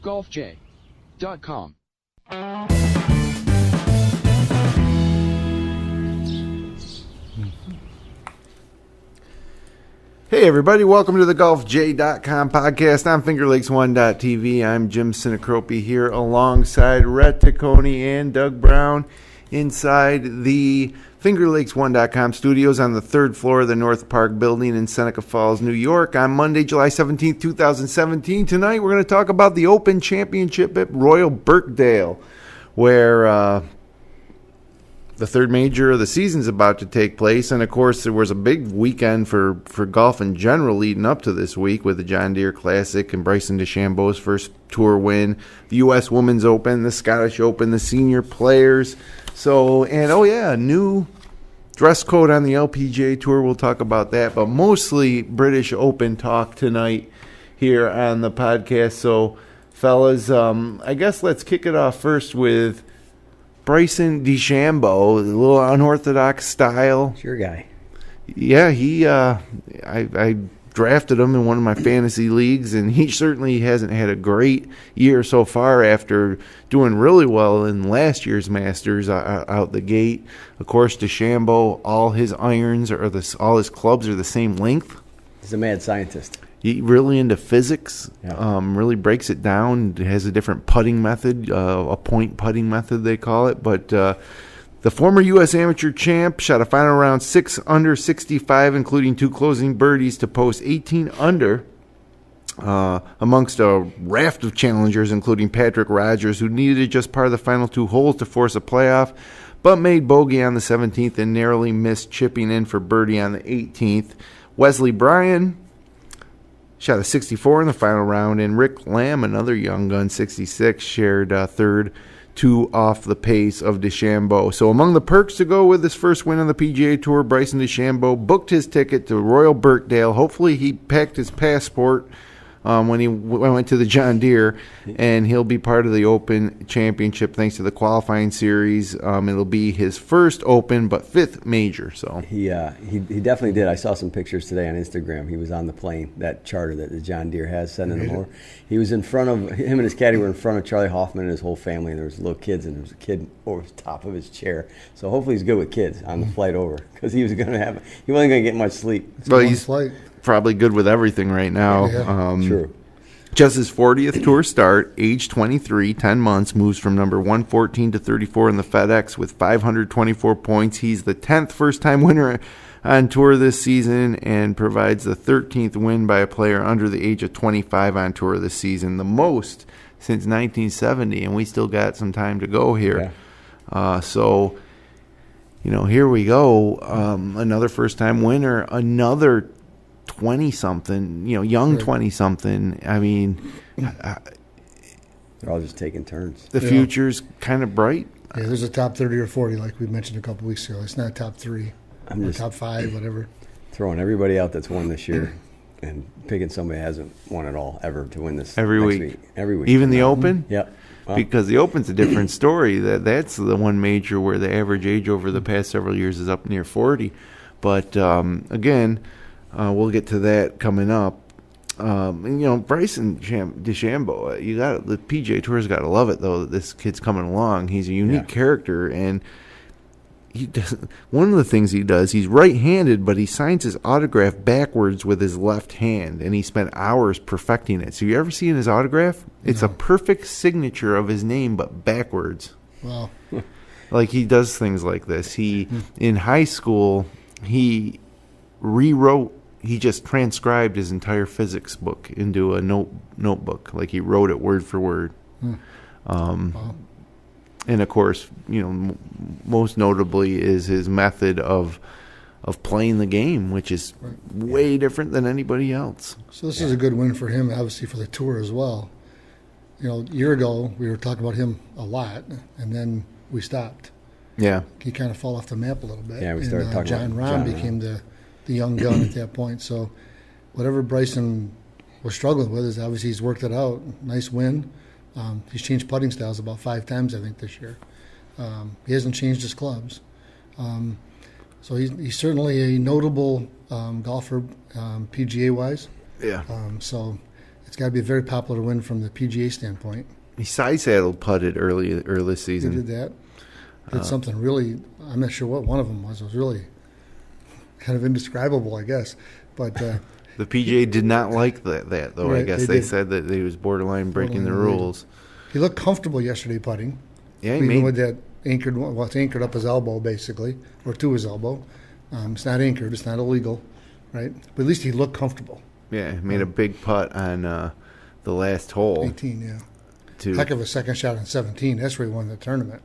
golfj.com. Hey everybody, welcome to the golfj.com podcast on fingerlakes1.tv. I'm Jim Sinacropi here alongside Rhett Taccone and Doug Brown inside the fingerlakes1.com studios on the third floor of the North Park building in Seneca Falls, New York on Monday, July 17th, 2017. Tonight we're going to talk about the Open Championship at Royal Birkdale, where the third major of the season is about to take place. And, of course, there was a big weekend for golf in general leading up to this week with the John Deere Classic and Bryson DeChambeau's first tour win, the U.S. Women's Open, the Scottish Open, the Senior Players. So, and, oh, yeah, a new dress code on the LPGA Tour. We'll talk about that. But mostly British Open talk tonight here on the podcast. So, fellas, I guess let's kick it off first with Bryson DeChambeau, a little unorthodox style. It's your guy. Yeah, I drafted him in one of my fantasy leagues, and he certainly hasn't had a great year so far after doing really well in last year's Masters out the gate. Of course, DeChambeau, all his irons all his clubs are the same length. He's a mad scientist. He really into physics, Yeah. Really breaks it down, has a different putting method, a point putting method they call it. But the former U.S. amateur champ shot a final round 6 under 65, including 2 closing birdies to post 18 under amongst a raft of challengers, including Patrick Rogers, who needed to just par the final 2 holes to force a playoff, but made bogey on the 17th and narrowly missed chipping in for birdie on the 18th. Wesley Bryan shot a 64 in the final round, and Rick Lamb, another young gun, 66, shared third, 2 off the pace of DeChambeau. So among the perks to go with his first win on the PGA Tour, Bryson DeChambeau booked his ticket to Royal Birkdale. Hopefully he packed his passport when he went to the John Deere, and he'll be part of the Open Championship thanks to the qualifying series. It'll be his first Open, but 5th major. So He definitely did. I saw some pictures today on Instagram. He was on the plane, that charter that the John Deere has sending him over. He was in front of, him and his caddy were in front of Charlie Hoffman and his whole family, and there was little kids, and there was a kid over the top of his chair. So hopefully he's good with kids on the flight over, because he wasn't going to get much sleep. Well, he's probably good with everything right now. True. Just his 40th tour start, age 23, 10 months, moves from number 114 to 34 in the FedEx with 524 points. He's the 10th first-time winner on tour this season and provides the 13th win by a player under the age of 25 on tour this season, the most since 1970, and we still got some time to go here. Yeah. So, here we go. Another first-time winner, another 20-something, young 20-something. I mean, They're all just taking turns. the future's kind of bright. Yeah, there's a top 30 or 40, like we mentioned a couple weeks ago. It's not top 3 or top 5, whatever. Throwing everybody out that's won this year and picking somebody that hasn't won at all ever to win this Every next week. Every week. Even the Open? Yep. Well, Because the Open's a different story. That's the one major where the average age over the past several years is up near 40. But, again, we'll get to that coming up. Bryson DeChambeau, the PGA Tour's got to love it, though, that this kid's coming along. He's a unique character, and one of the things he does, he's right-handed, but he signs his autograph backwards with his left hand, and he spent hours perfecting it. So you ever seen his autograph? It's a perfect signature of his name, but backwards. Wow. Like, he does things like this. In high school, he just transcribed his entire physics book into a notebook. Like, he wrote it word for word. Wow. And, of course, most notably is his method of playing the game, which is way different than anybody else. So this is a good win for him, obviously, for the tour as well. A year ago, we were talking about him a lot, and then we stopped. Yeah. He kind of fell off the map a little bit. Yeah, we started talking John about Rahm John became the young gun at that point. So whatever Bryson was struggling with is obviously he's worked it out. Nice win. He's changed putting styles about 5 times, I think, this year. He hasn't changed his clubs. So he's certainly a notable golfer, PGA-wise. Yeah. So it's got to be a very popular win from the PGA standpoint. He side saddled putted early this season. He did that. Did something really, I'm not sure what one of them was. It was really kind of indescribable, I guess. But the PGA did not like that though. Right, I guess they said that he was borderline breaking the rules. He looked comfortable yesterday putting. Yeah, even with that it's anchored up his elbow basically, or to his elbow. It's not anchored. It's not illegal, right? But at least he looked comfortable. Yeah, made a big putt on the last hole. 18, yeah. Heck of a second shot on 17. That's where he won the tournament.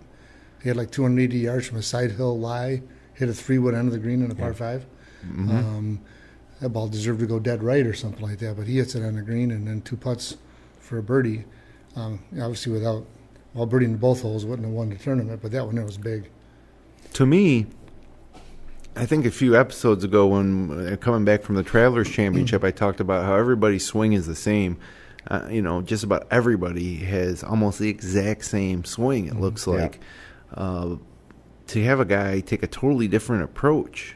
He had like 280 yards from a side hill lie, hit a 3-wood end of the green in a par 5. Mm-hmm. That ball deserved to go dead right or something like that, but he hits it on the green and then 2 putts for a birdie. Obviously, without birdieing both holes, wouldn't have won the tournament, but that one there was big. To me, I think a few episodes ago when coming back from the Travelers Championship, I talked about how everybody's swing is the same. Just about everybody has almost the exact same swing, it looks like. To have a guy take a totally different approach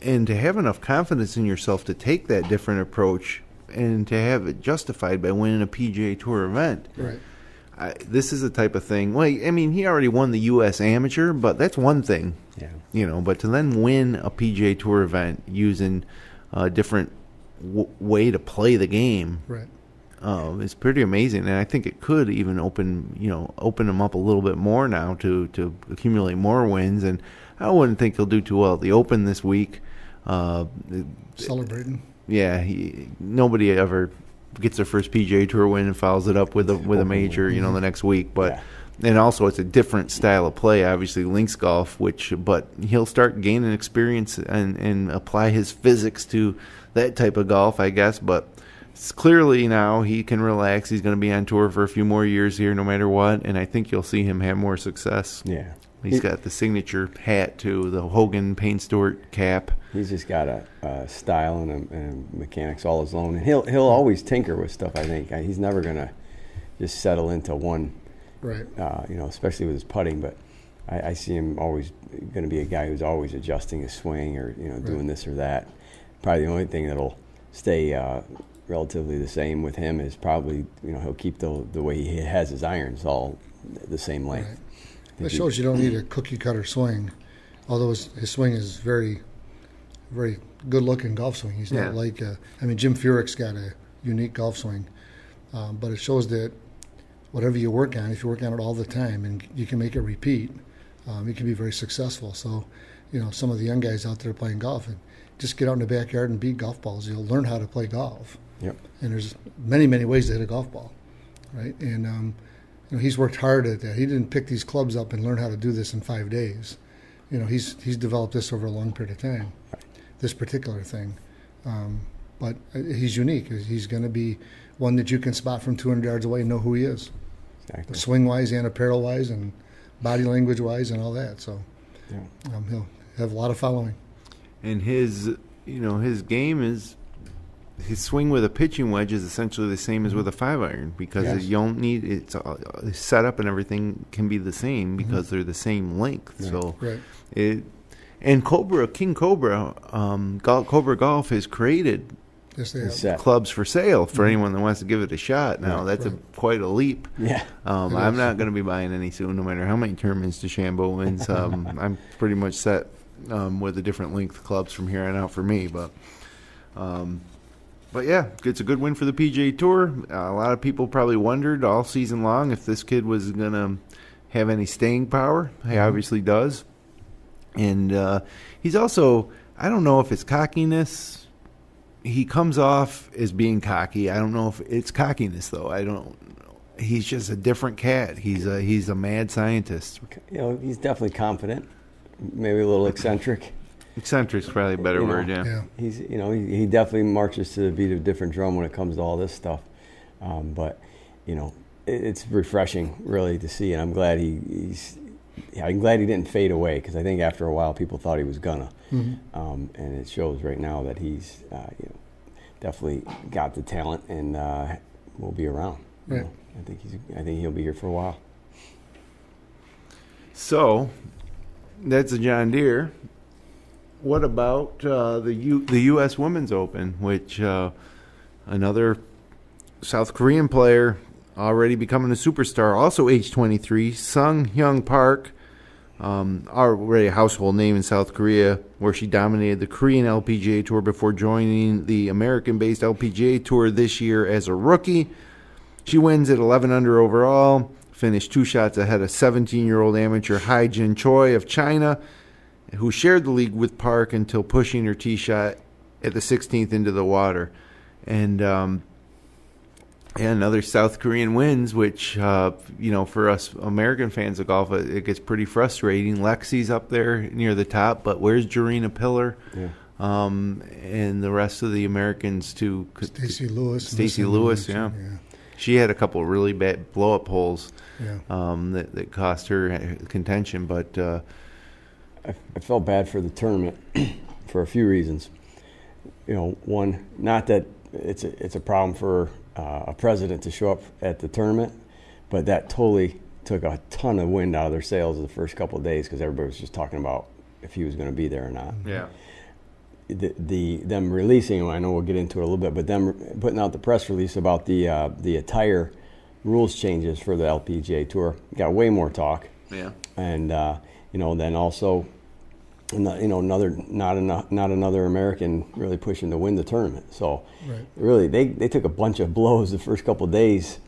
and to have enough confidence in yourself to take that different approach and to have it justified by winning a PGA Tour event. Right. This is the type of thing. Well, I mean, he already won the U.S. Amateur, but that's one thing. Yeah. But to then win a PGA Tour event using a different way to play the game, right, is pretty amazing. And I think it could even open him up a little bit more now to accumulate more wins. And I wouldn't think he'll do too well at the Open this week. Celebrating. Yeah, nobody ever gets their first PGA Tour win and follows it up with a major, the next week. But and also it's a different style of play, obviously links golf, but he'll start gaining experience and apply his physics to that type of golf, I guess. But it's clearly now he can relax. He's going to be on tour for a few more years here, no matter what. And I think you'll see him have more success. Yeah. He's got the signature hat too, the Hogan Payne Stewart cap. He's just got a style and mechanics all his own. And he'll always tinker with stuff, I think. He's never going to just settle into one, right? Especially with his putting. But I see him always going to be a guy who's always adjusting his swing or, doing this or that. Probably the only thing that'll stay relatively the same with him is probably, he'll keep the way he has his irons all the same length. Right. That shows you don't need a cookie-cutter swing, although his swing is very, very good-looking golf swing. He's not like Jim Furyk's got a unique golf swing, but it shows that whatever you work on, if you work on it all the time and you can make it repeat, you can be very successful. So, some of the young guys out there playing golf, and just get out in the backyard and beat golf balls. You'll learn how to play golf. Yep. And there's many, many ways to hit a golf ball, right? And he's worked hard at that. He didn't pick these clubs up and learn how to do this in 5 days. He's developed this over a long period of time, this particular thing. But he's unique. He's going to be one that you can spot from 200 yards away and know who he is. Exactly. Swing-wise and apparel-wise and body language-wise and all that. So he'll have a lot of following. And his game is, his swing with a pitching wedge is essentially the same as with a 5-iron because you don't need his setup and everything can be the same because they're the same length. Right. So right. And King Cobra Golf has created clubs for sale for anyone that wants to give it a shot. Now that's quite a leap. Yeah, I'm not going to be buying any soon, no matter how many tournaments DeChambeau wins. I'm pretty much set with the different length clubs from here on out for me, but yeah, it's a good win for the PGA Tour. A lot of people probably wondered all season long if this kid was going to have any staying power. He obviously does. And he's also, I don't know if it's cockiness. He comes off as being cocky. I don't know if it's cockiness, though. He's just a different cat. He's a mad scientist. He's definitely confident, maybe a little eccentric. Eccentric's probably a better word, yeah. He's, he definitely marches to the beat of a different drum when it comes to all this stuff. But, it's refreshing, really, to see, and I'm glad I'm glad he didn't fade away because I think after a while people thought he was gonna, and it shows right now that he's definitely got the talent and will be around. Right. I think he'll be here for a while. So that's a John Deere. What about the U.S. Women's Open, which another South Korean player already becoming a superstar, also age 23, Sung Hyung Park, already a household name in South Korea, where she dominated the Korean LPGA Tour before joining the American-based LPGA Tour this year as a rookie. She wins at 11 under overall, finished 2 shots ahead of 17-year-old amateur Hai Jin Choi of China, who shared the lead with Park until pushing her tee shot at the 16th into the water. And another South Korean wins, which, for us American fans of golf, it gets pretty frustrating. Lexi's up there near the top, but where's Jarena Pillar? Yeah. And the rest of the Americans, too. Stacey Lewis. Yeah. She had a couple of really bad blow-up holes that cost her contention. But I felt bad for the tournament for a few reasons. One, not that it's a problem for a president to show up at the tournament, but that totally took a ton of wind out of their sails the first couple of days because everybody was just talking about if he was going to be there or not. Yeah. Them releasing him, I know we'll get into it a little bit, but them putting out the press release about the attire rules changes for the LPGA Tour got way more talk. Yeah. And then also, not another American really pushing to win the tournament. So really, they took a bunch of blows the first couple of days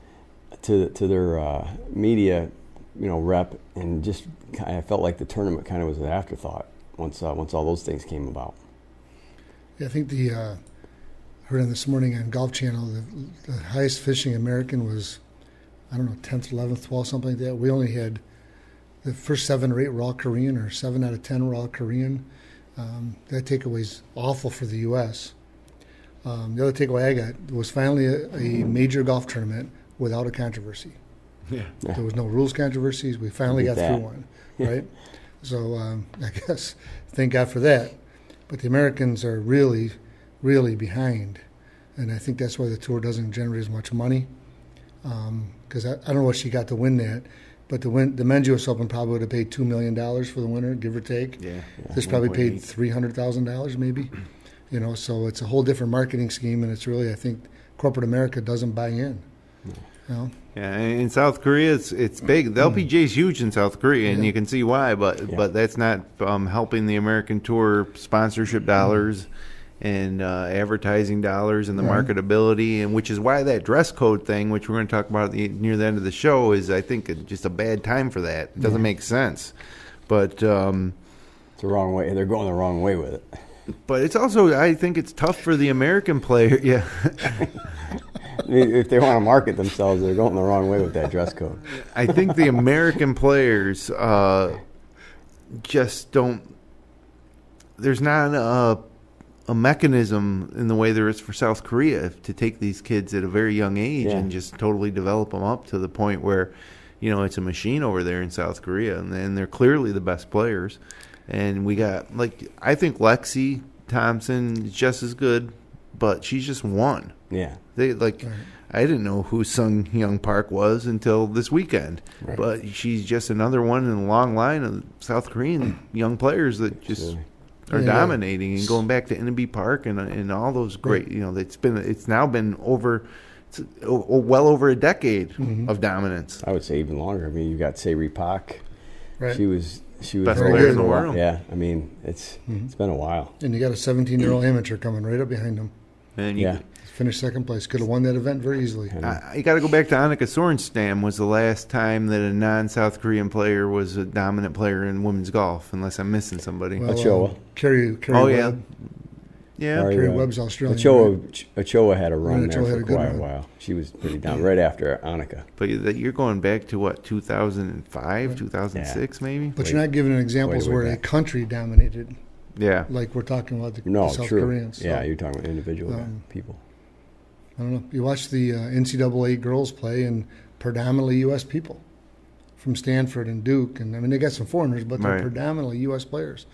to their media, rep, and just kind of felt like the tournament kind of was an afterthought once all those things came about. Yeah, I think I heard on this morning on Golf Channel, the highest fishing American was, 10th, 11th, 12th, something like that. We only had the first 7 or 8 were all Korean, or 7 out of 10 were all Korean. That takeaway's awful for the U.S. The other takeaway I got was finally a major golf tournament without a controversy. Yeah. There was no rules controversies. We finally got through one, right? So I guess thank God for that. But the Americans are really, really behind. And I think that's why the tour doesn't generate as much money. Because I don't know what she got to win that. But the men's U.S. Open probably would have paid $2 million for the winner, give or take. Yeah. This probably paid $300,000 maybe. So it's a whole different marketing scheme. And it's really, I think, corporate America doesn't buy in. Yeah, in South Korea, it's big. The LPGA is huge in South Korea, and you can see why. But that's not helping the American Tour sponsorship dollars and advertising dollars and the marketability, and which is why that dress code thing, which we're going to talk about near the end of the show, is I think just a bad time for that. It doesn't make sense. But it's the wrong way. They're going the wrong way with it. But it's also, I think it's tough for the American player. Yeah. If they want to market themselves, they're going the wrong way with that dress code. I think the American players just don't. There's not a mechanism in the way there is for South Korea to take these kids at a very young age and just totally develop them up to the point where, it's a machine over there in South Korea, and they're clearly the best players. And we got, I think Lexi Thompson is just as good, but she's just one. Yeah. I didn't know who Sung Hyung Park was until this weekend. Right. But she's just another one in a long line of South Korean young players that just are dominating and going back to Innaby Park and all those great, it's now been well over a decade of dominance. I would say even longer. I mean, you got Sae Pak. Right. She was best player in the world. Yeah, I mean, it's been a while. And you got a 17-year-old amateur coming right up behind him. And finished second place. Could have won that event very easily. You got to go back to Annika Sorenstam was the last time that a non-South Korean player was a dominant player in women's golf, unless I'm missing somebody. Well, Ochoa. Carrie Webb. Yeah. Carrie Webb's Australian. Ochoa had a run there for quite a while. She was pretty down right after Annika. But you're going back to, 2005, 2006 maybe? But you're not giving examples where a country dominated. Yeah. Like we're talking about the South true. Koreans. So, yeah, you're talking about individual people. I don't know. You watch the NCAA girls play, and predominantly U.S. people from Stanford and Duke. And, they got some foreigners, but they're predominantly U.S. players.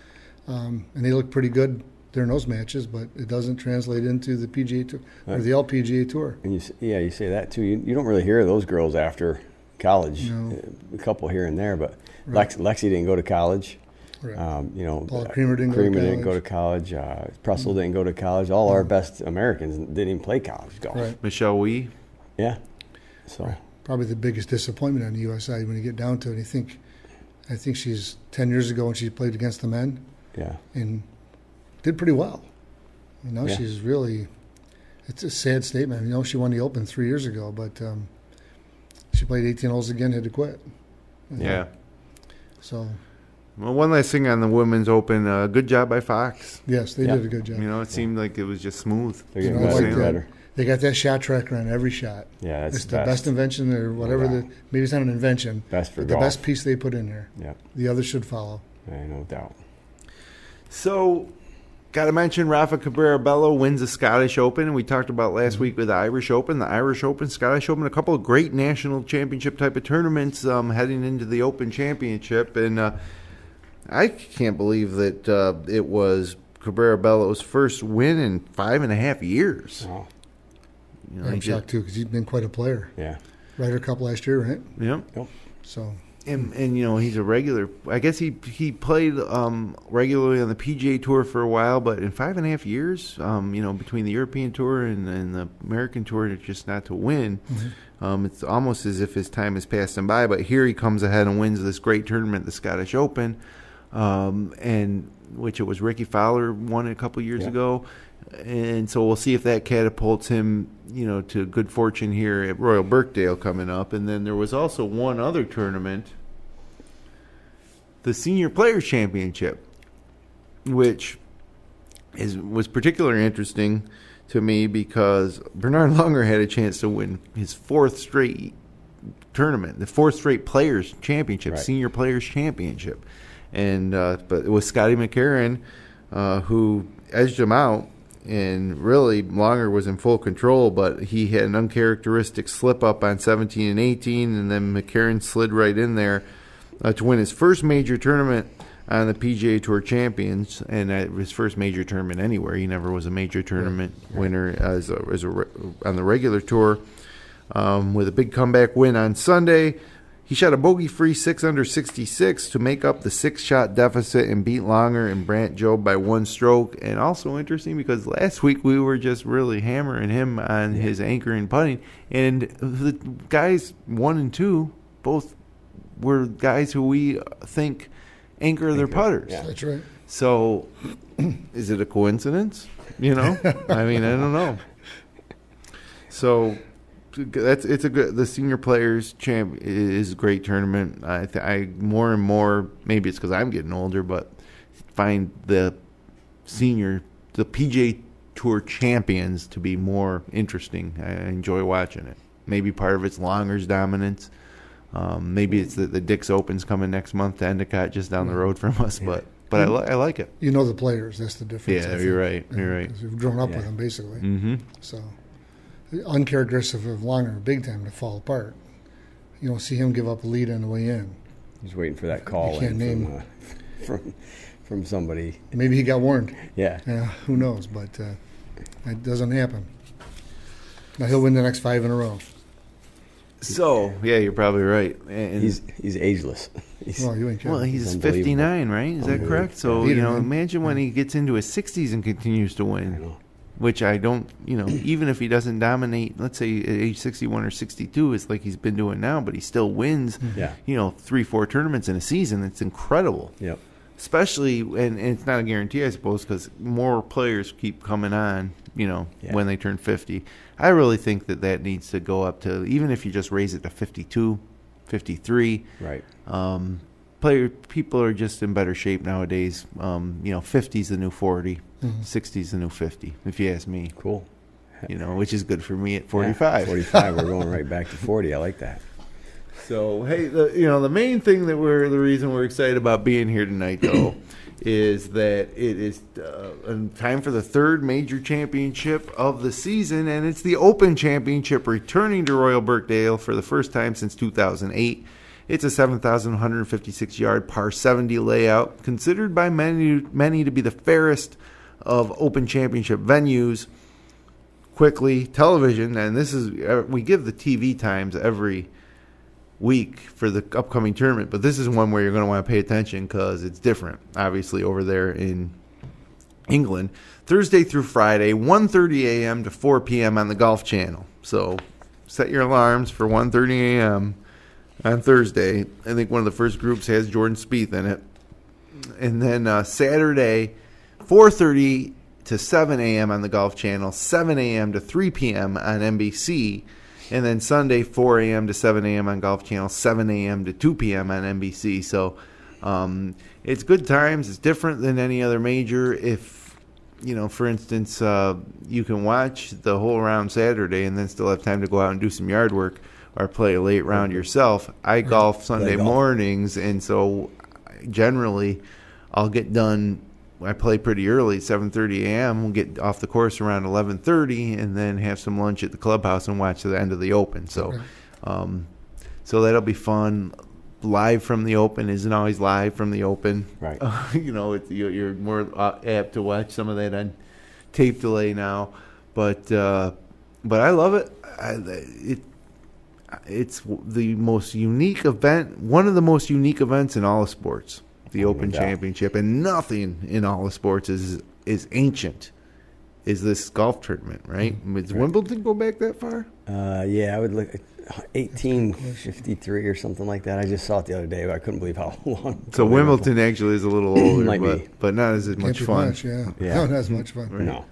And they look pretty good during those matches, but it doesn't translate into the PGA Tour or the LPGA Tour. And you say that, too. You don't really hear of those girls after college. No. A couple here and there, but Lexi didn't go to college. Right. Paul Creamer didn't go to college. Pressel didn't go to college. All our best Americans didn't even play college golf. Right. Michelle Wee. Yeah. So probably the biggest disappointment on the U.S. side when you get down to it. I think she's 10 years ago when she played against the men. Yeah. And did pretty well. Yeah. She's really. It's a sad statement. She won the Open 3 years ago, but she played 18 holes again, had to quit. Yeah. So. Well, one last thing on the Women's Open. Good job by Fox. Yes, they did a good job. It seemed like it was just smooth. They're getting better and better. They got that shot tracker on every shot. Yeah, it's the best invention or whatever. Maybe it's not an invention. Best for the golf. best piece they put in there. Yeah. The others should follow. No doubt. So, got to mention Rafa Cabrera-Bello wins the Scottish Open. We talked about last week with the Irish Open, Scottish Open, a couple of great national championship type of tournaments heading into the Open Championship. And I can't believe that it was Cabrera-Bello's first win in 5.5 years. Oh. I'm shocked, too, because he's been quite a player. Yeah. Ryder Cup last year, right? Yep. So... And he's a regular. I guess he played regularly on the PGA Tour for a while, but in 5.5 years, between the European Tour and the American Tour, it's just not to win. Mm-hmm. It's almost as if his time has passed him by. But here he comes ahead and wins this great tournament, the Scottish Open, and which it was Ricky Fowler won a couple years ago. And so we'll see if that catapults him, to good fortune here at Royal Birkdale coming up. And then there was also one other tournament, the Senior Players Championship, which was particularly interesting to me because Bernard Langer had a chance to win his fourth straight tournament, the fourth straight Players Championship, right. Senior Players Championship. And but it was Scotty McCarron who edged him out. And really, Langer was in full control, but he had an uncharacteristic slip-up on 17 and 18, and then McCarron slid right in there to win his first major tournament on the PGA Tour Champions, and his first major tournament anywhere. He never was a major tournament winner on the regular tour. With a big comeback win on Sunday, he shot a bogey-free 6 under 66 to make up the 6-shot deficit and beat Langer and Brandt Jobe by 1 stroke. And also interesting because last week we were just really hammering him on his anchoring putting. And the guys 1 and 2 both were guys who we think anchor their putters. Yeah, that's right. So is it a coincidence? I mean, I don't know. So... the Senior Players Champ is a great tournament. I more and more, maybe it's because I'm getting older, but find the PGA Tour champions to be more interesting. I enjoy watching it. Maybe part of it's Langer's dominance. Maybe it's the Dick's Open's coming next month to Endicott, just down the road from us. But I like it. The players. That's the difference. Yeah, you're right. You're right. We've grown up with them basically. Mm-hmm. So. Uncharacteristic of Langer, big time to fall apart. You don't see him give up a lead on the way in. He's waiting for that call from somebody. Maybe he got warned. Yeah. Who knows? But that doesn't happen. Now he'll win the next 5 in a row. So you're probably right. And he's ageless. You ain't kidding. Well, he's 59, right? Is that correct? So imagine when he gets into his 60s and continues to win. I know. Which I don't, even if he doesn't dominate, let's say at age 61 or 62, it's like he's been doing now, but he still wins, 3-4 tournaments in a season. It's incredible. Yep. Especially, and it's not a guarantee, I suppose, because more players keep coming on, when they turn 50. I really think that needs to go up to, even if you just raise it to 52, 53. Right. People are just in better shape nowadays. 50's the new 40. 60's the new 50, if you ask me. Cool. Which is good for me at 45. 45, we're going right back to 40. I like that. So, hey, the main thing the reason we're excited about being here tonight, though, is that it is time for the third major championship of the season, and it's the Open Championship returning to Royal Birkdale for the first time since 2008. It's a 7,156-yard par 70 layout, considered by many to be the fairest of Open Championship venues. Quickly, television, and this is we give the TV times every week for the upcoming tournament, but this is one where you're going to want to pay attention because it's different, obviously, over there in England. Thursday through Friday, 1:30 a.m. to 4 p.m. on the Golf Channel. So set your alarms for 1:30 a.m. on Thursday. I think one of the first groups has Jordan Spieth in it. And then Saturday, 4:30 to 7 a.m. on the Golf Channel, 7 a.m. to 3 p.m. on NBC, and then Sunday, 4 a.m. to 7 a.m. on Golf Channel, 7 a.m. to 2 p.m. on NBC. So it's good times. It's different than any other major. If, for instance, you can watch the whole round Saturday and then still have time to go out and do some yard work or play a late round yourself. I golf Sunday mornings, and so generally I'll get done. I play pretty early, 7:30 a.m. We'll get off the course around 11:30, and then have some lunch at the clubhouse and watch the end of the Open. So, so that'll be fun. Live from the Open isn't always live from the Open, right? You're more apt to watch some of that on tape delay now, but I love it. It's the most unique event, one of the most unique events in all of sports, the Open Championship, and nothing in all of sports is ancient. Is this golf tournament, right? Does Wimbledon go back that far? Yeah, I would look at 1853 or something like that. I just saw it the other day, but I couldn't believe how long. So Wimbledon actually is a little older, but not as much fun. Much, yeah. No, not as much fun. Right. No.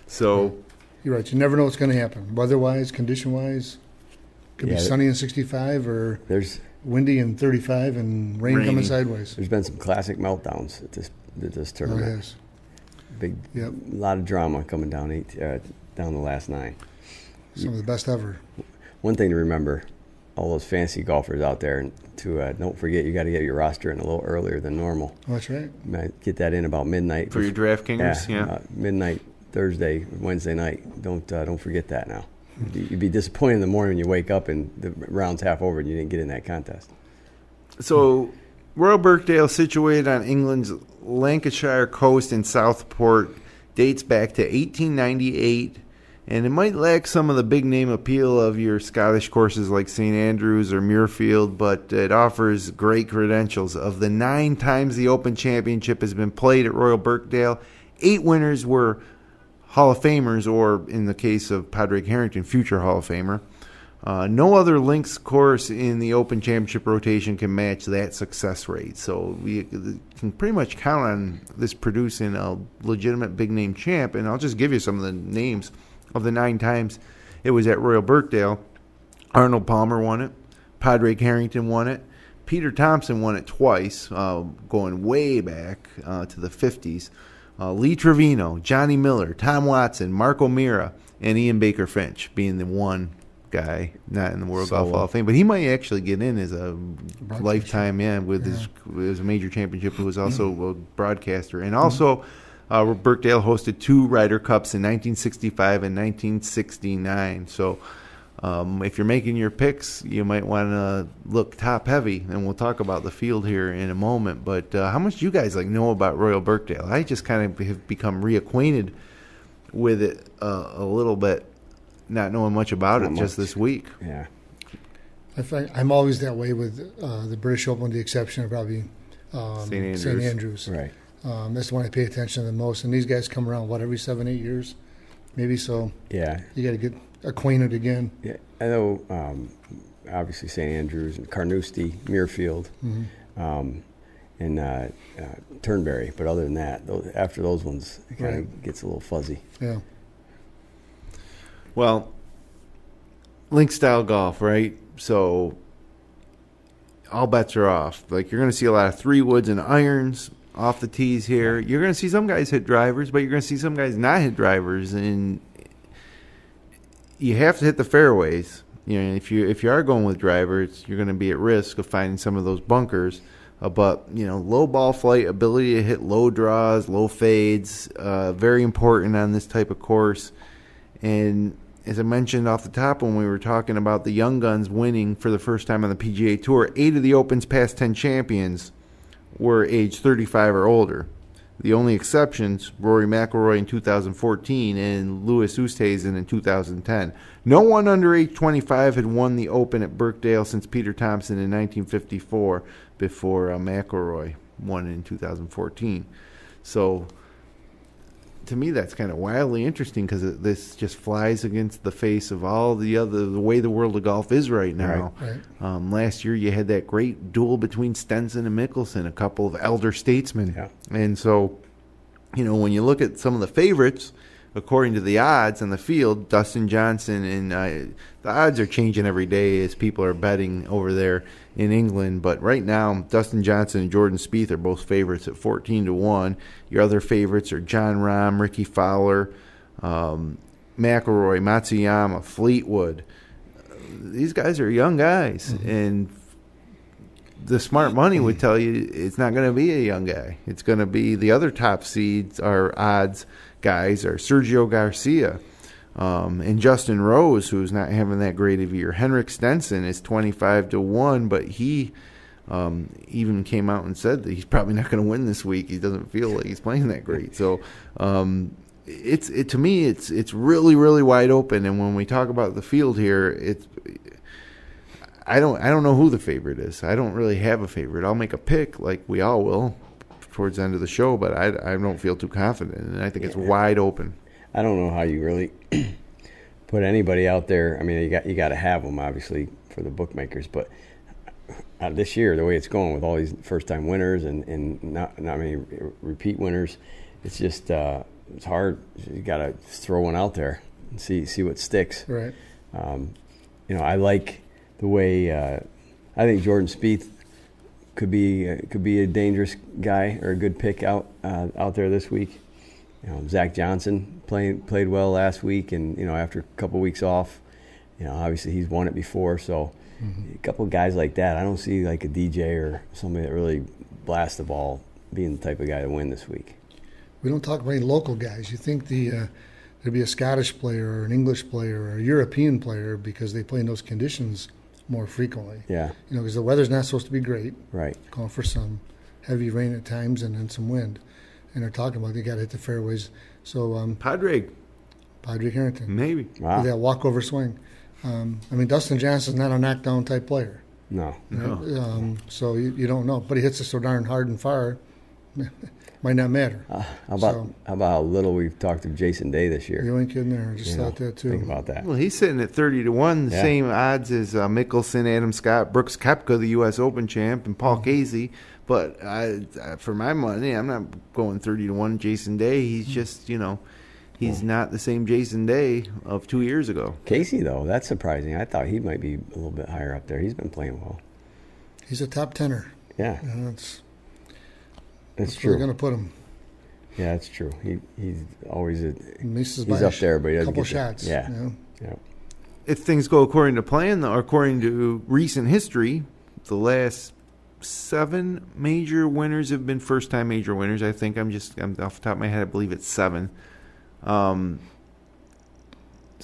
So you're right. You never know what's going to happen, weather-wise, condition-wise. Could be sunny in 65 or windy in 35 and rain coming sideways. There's been some classic meltdowns at this tournament. Oh, yes. Big, lot of drama coming down down the last 9. Some of the best ever. One thing to remember, all those fancy golfers out there, to don't forget you got to get your roster in a little earlier than normal. Oh, that's right. Get that in about midnight for your DraftKings. Yeah, midnight Thursday, Wednesday night. Don't forget that now. You'd be disappointed in the morning when you wake up and the round's half over and you didn't get in that contest. So, Royal Birkdale, situated on England's Lancashire coast in Southport, dates back to 1898, and it might lack some of the big name appeal of your Scottish courses like St Andrews or Muirfield, but it offers great credentials. Of the 9 times the Open Championship has been played at Royal Birkdale, 8 winners were Hall of Famers, or in the case of Padraig Harrington, future Hall of Famer. No other links course in the Open Championship rotation can match that success rate. So we can pretty much count on this producing a legitimate big-name champ. And I'll just give you some of the names of the 9 times it was at Royal Birkdale. Arnold Palmer won it. Padraig Harrington won it. Peter Thompson won it twice, going way back to the 50s. Lee Trevino, Johnny Miller, Tom Watson, Mark O'Meara, and Ian Baker Finch being the one guy not in the World Golf Hall of Fame. But he might actually get in as a lifetime, with his major championship. He was also a broadcaster. And also, Birkdale hosted 2 Ryder Cups in 1965 and 1969. So if you're making your picks, you might want to look top heavy, and we'll talk about the field here in a moment. But how much do you guys know about Royal Birkdale? I just kind of have become reacquainted with it a little bit, not knowing much about it just this week. Yeah, I'm always that way with the British Open, with the exception of probably St. Andrews. Right. That's the one I pay attention to the most. And these guys come around every 7-8 years, maybe. So yeah, you got to get acquainted again. Yeah, I know. Obviously, St Andrews and Carnoustie, Muirfield, and Turnberry. But other than that, after those ones, it kind of gets a little fuzzy. Yeah. Well, link style golf, right? So all bets are off. Like, you're going to see a lot of 3-woods and irons off the tees here. You're going to see some guys hit drivers, but you're going to see some guys not hit drivers, and you have to hit the fairways. If you are going with drivers, you're going to be at risk of finding some of those bunkers. But low ball flight, ability to hit low draws, low fades, very important on this type of course. And as I mentioned off the top when we were talking about the young guns winning for the first time on the PGA Tour, 8 of the Open's past 10 champions were age 35 or older. The only exceptions, Rory McIlroy in 2014 and Louis Oosthuizen in 2010. No one under age 25 had won the Open at Birkdale since Peter Thompson in 1954, before McIlroy won in 2014. So to me, that's kind of wildly interesting because this just flies against the face of all the way the world of golf is right now. Right. Last year, you had that great duel between Stenson and Mickelson, a couple of elder statesmen. Yeah. And so, when you look at some of the favorites, according to the odds on the field, Dustin Johnson, and the odds are changing every day as people are betting over there in England. But right now, Dustin Johnson and Jordan Spieth are both favorites at 14-1. Your other favorites are John Rahm, Ricky Fowler, McIlroy, Matsuyama, Fleetwood. These guys are young guys, and the smart money would tell you it's not going to be a young guy. It's going to be the other top seeds or odds guys are Sergio Garcia and Justin Rose, who's not having that great of a year. Henrik Stenson is 25-1, but he even came out and said that he's probably not going to win this week. He doesn't feel like he's playing that great. So to me, it's really, really wide open. And when we talk about the field here, I don't know who the favorite is. I don't really have a favorite. I'll make a pick like we all will towards the end of the show, but I don't feel too confident, and I think it's wide open. I don't know how you really put anybody out there. I mean, you got to have them, obviously, for the bookmakers, but this year, the way it's going with all these first-time winners and not many repeat winners, it's just it's hard. You got to throw one out there and see what sticks. Right. I like the way I think Jordan Spieth could be a dangerous guy or a good pick out there this week. Zach Johnson played well last week, and after a couple weeks off, obviously he's won it before. So a couple of guys like that, I don't see like a DJ or somebody that really blasts the ball being the type of guy to win this week. We don't talk about any local guys. You think there'd be a Scottish player or an English player or a European player because they play in those conditions more frequently. Yeah. Because the weather's not supposed to be great. Right. Calling for some heavy rain at times and then some wind. And they're talking about they got to hit the fairways. So Padraig Harrington. maybe. Wow. With that walkover swing. Dustin Johnson's not a knockdown type player. No. So you don't know. But he hits it so darn hard and far, might not matter. How about how little we've talked to Jason Day this year? You ain't kidding there. I just thought that too. Think about that. Well, he's sitting at 30-1, the same odds as Mickelson, Adam Scott, Brooks Koepka, the U.S. Open champ, and Paul Casey. But for my money, I'm not going 30-1 Jason Day. He's just, he's not the same Jason Day of 2 years ago. Casey, though, that's surprising. I thought he might be a little bit higher up there. He's been playing well. He's a top tenner. Yeah. That's true. We're going to put him. Yeah, that's true. He's always he's by up there, but he doesn't couple get there. shots. Yeah. If things go according to plan, or according to recent history, the last 7 major winners have been first-time major winners. I think I'm off the top of my head, I believe it's 7. So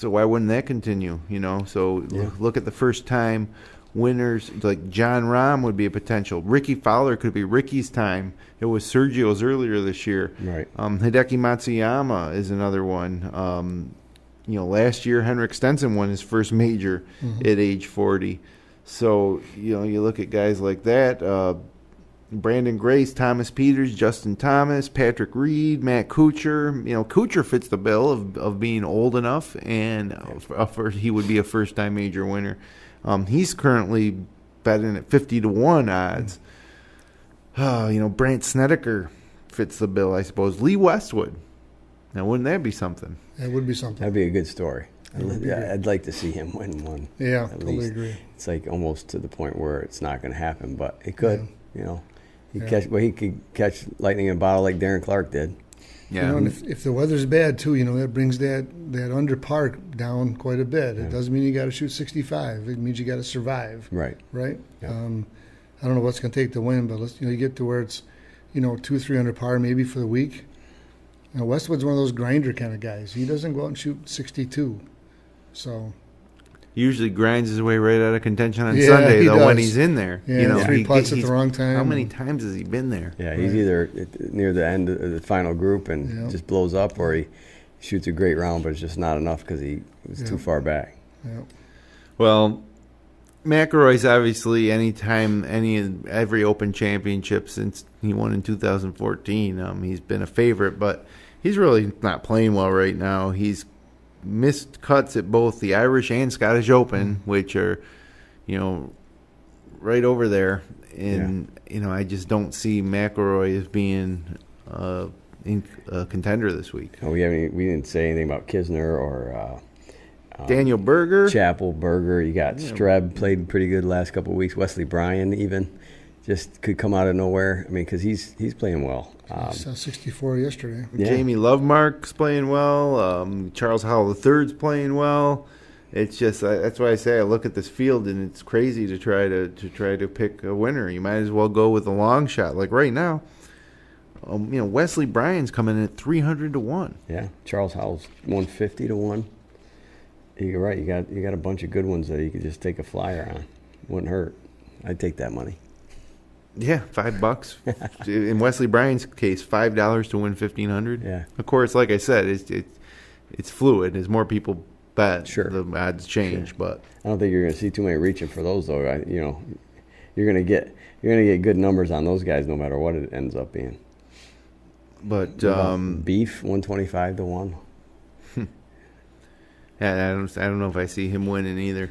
why wouldn't that continue? So look at the first-time winners. Like John Rahm would be a potential. Ricky Fowler could be Ricky's time. It was Sergio's earlier this year. Right. Hideki Matsuyama is another one. Last year Henrik Stenson won his first major at age 40. So, you look at guys like that, Brandon Grace, Thomas Peters, Justin Thomas, Patrick Reed, Matt Kuchar. Kuchar fits the bill of being old enough, and he would be a first-time major winner. He's currently betting at 50-1 odds. Brant Snedeker fits the bill, I suppose. Lee Westwood. Now, wouldn't that be something? That would be something. That'd be a good story. I'd like to see him win one. Yeah, totally agree. It's like almost to the point where it's not going to happen, but it could. He could catch lightning in a bottle like Darren Clark did. Yeah. And if the weather's bad too, that brings that under par down quite a bit. It doesn't mean you got to shoot 65. It means you got to survive. Right. Right. Yeah. I don't know what's going to take the win, but you get to where it's 2-3 under par maybe for the week. Westwood's one of those grinder kind of guys. He doesn't go out and shoot 62. So usually grinds his way right out of contention on Sunday, though, when he's in there. Yeah, 3 putts at the wrong time. How many times has he been there? Yeah, he's either near the end of the final group and just blows up, or he shoots a great round, but it's just not enough because he was too far back. Yeah. Well, McIlroy's obviously every Open Championship since he won in 2014. He's been a favorite, but he's really not playing well right now. He's missed cuts at both the Irish and Scottish Open, which are, right over there. And, I just don't see McIlroy as being a contender this week. We didn't say anything about Kisner or Daniel Berger. Chappell, Berger. You got Streb, played pretty good the last couple of weeks. Wesley Bryan even just could come out of nowhere. I mean, because he's playing well. Saw 64 yesterday. Yeah. Jamie Lovemark's playing well. Charles Howell III's playing well. It's just that's why I say I look at this field and it's crazy to try to pick a winner. You might as well go with a long shot. Like right now, Wesley Bryan's coming in at 300 to 1. Yeah, Charles Howell's 150 to 1. You're right. You got a bunch of good ones that you could just take a flyer on. Wouldn't hurt. I'd take that money. Yeah, $5. In Wesley Bryan's case, $5 to win 1,500. Yeah. Of course, like I said, it's fluid. As more people bet, sure, the odds change. Sure. But I don't think you're going to see too many reaching for those, though. You're going to get good numbers on those guys, no matter what it ends up being. But Beef 125 to 1. Yeah, I don't know if I see him winning either.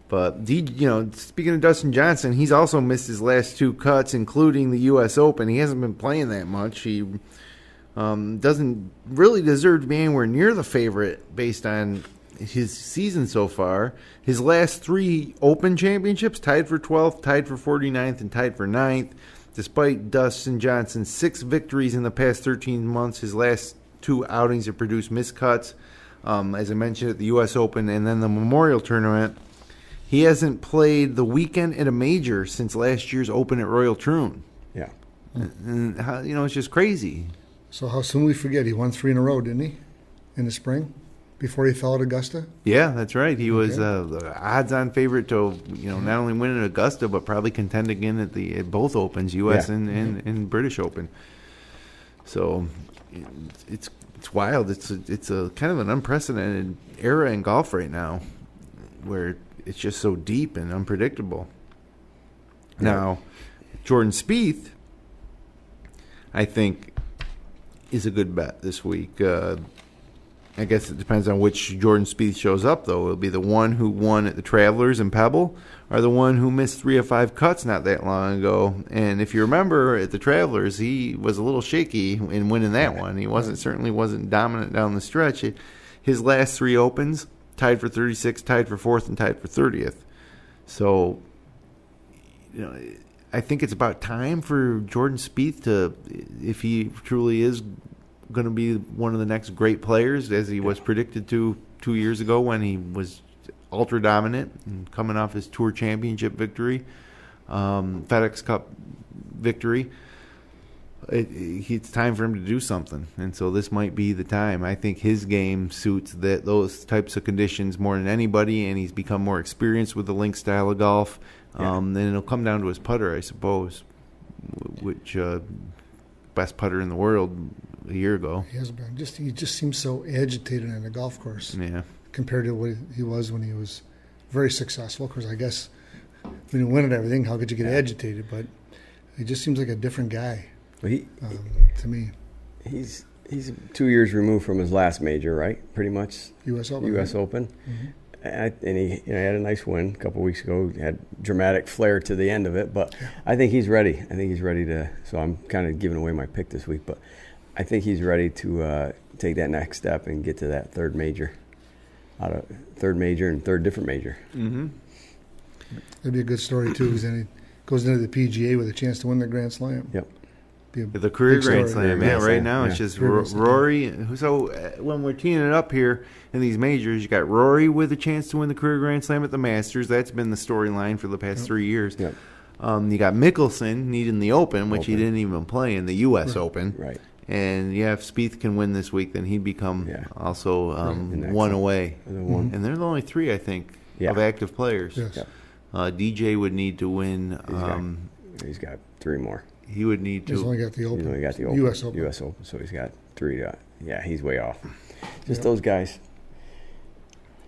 But speaking of Dustin Johnson, he's also missed his last 2 cuts, including the U.S. Open. He hasn't been playing that much. He doesn't really deserve to be anywhere near the favorite based on his season so far. His last 3 Open championships, tied for 12th, tied for 49th, and tied for 9th. Despite Dustin Johnson's 6 victories in the past 13 months, his last 2 outings have produced missed cuts. As I mentioned, at the U.S. Open and then the Memorial Tournament. He hasn't played the weekend at a major since last year's Open at Royal Troon. Yeah. And it's just crazy. So how soon we forget? He won 3 in a row, didn't he, in the spring, before he fell at Augusta? Yeah, that's right. He was the odds-on favorite to not only win at Augusta but probably contend again at both Opens, U.S. and British Open. So it's wild. It's a kind of an unprecedented era in golf right now, where it's just so deep and unpredictable. Now, Jordan Spieth, I think, is a good bet this week. I guess it depends on which Jordan Spieth shows up, though. It'll be the one who won at the Travelers in Pebble, or the one who missed 3 of 5 cuts not that long ago. And if you remember, at the Travelers, he was a little shaky in winning that one. He certainly wasn't dominant down the stretch. His last 3 Opens, tied for 36th, tied for 4th, and tied for 30th. So, I think it's about time for Jordan Spieth to, if he truly is going to be one of the next great players, as he was predicted to 2 years ago when he was ultra dominant and coming off his Tour Championship victory, FedEx Cup victory. It's time for him to do something, and so this might be the time. I think his game suits those types of conditions more than anybody, and he's become more experienced with the link style of golf. Then it'll come down to his putter, I suppose, which best putter in the world a year ago. He has been. He just seems so agitated on the golf course. Yeah. Compared to what he was when he was very successful. Because I guess when you win at everything, how could you get agitated? But he just seems like a different guy. Well, to me, he's 2 years removed from his last major, right? Pretty much. U.S. Open. U.S. Open, and he had a nice win a couple weeks ago. He had dramatic flair to the end of it, but I think he's ready. I think he's ready to. So I'm kind of giving away my pick this week, but I think he's ready to take that next step and get to that third major and third different major. Mm-hmm. That'd be a good story too, because then he goes into the PGA with a chance to win the Grand Slam. Yep. The career Grand Slam, right now it's just Rory. So when we're teeing it up here in these majors, you got Rory with a chance to win the career Grand Slam at the Masters. That's been the storyline for the past 3 years. Yep. You got Mickelson needing the Open, which he didn't even play in the U.S. Open. Right. And if Spieth can win this week, then he'd become also one away. And they're the only 3, I think, of active players. Yes. Yep. DJ would need to win. He's got 3 more. He would need to. He's only got the Open. He's only got the Open. U.S. Open. So he's got 3. He's way off. Just those guys.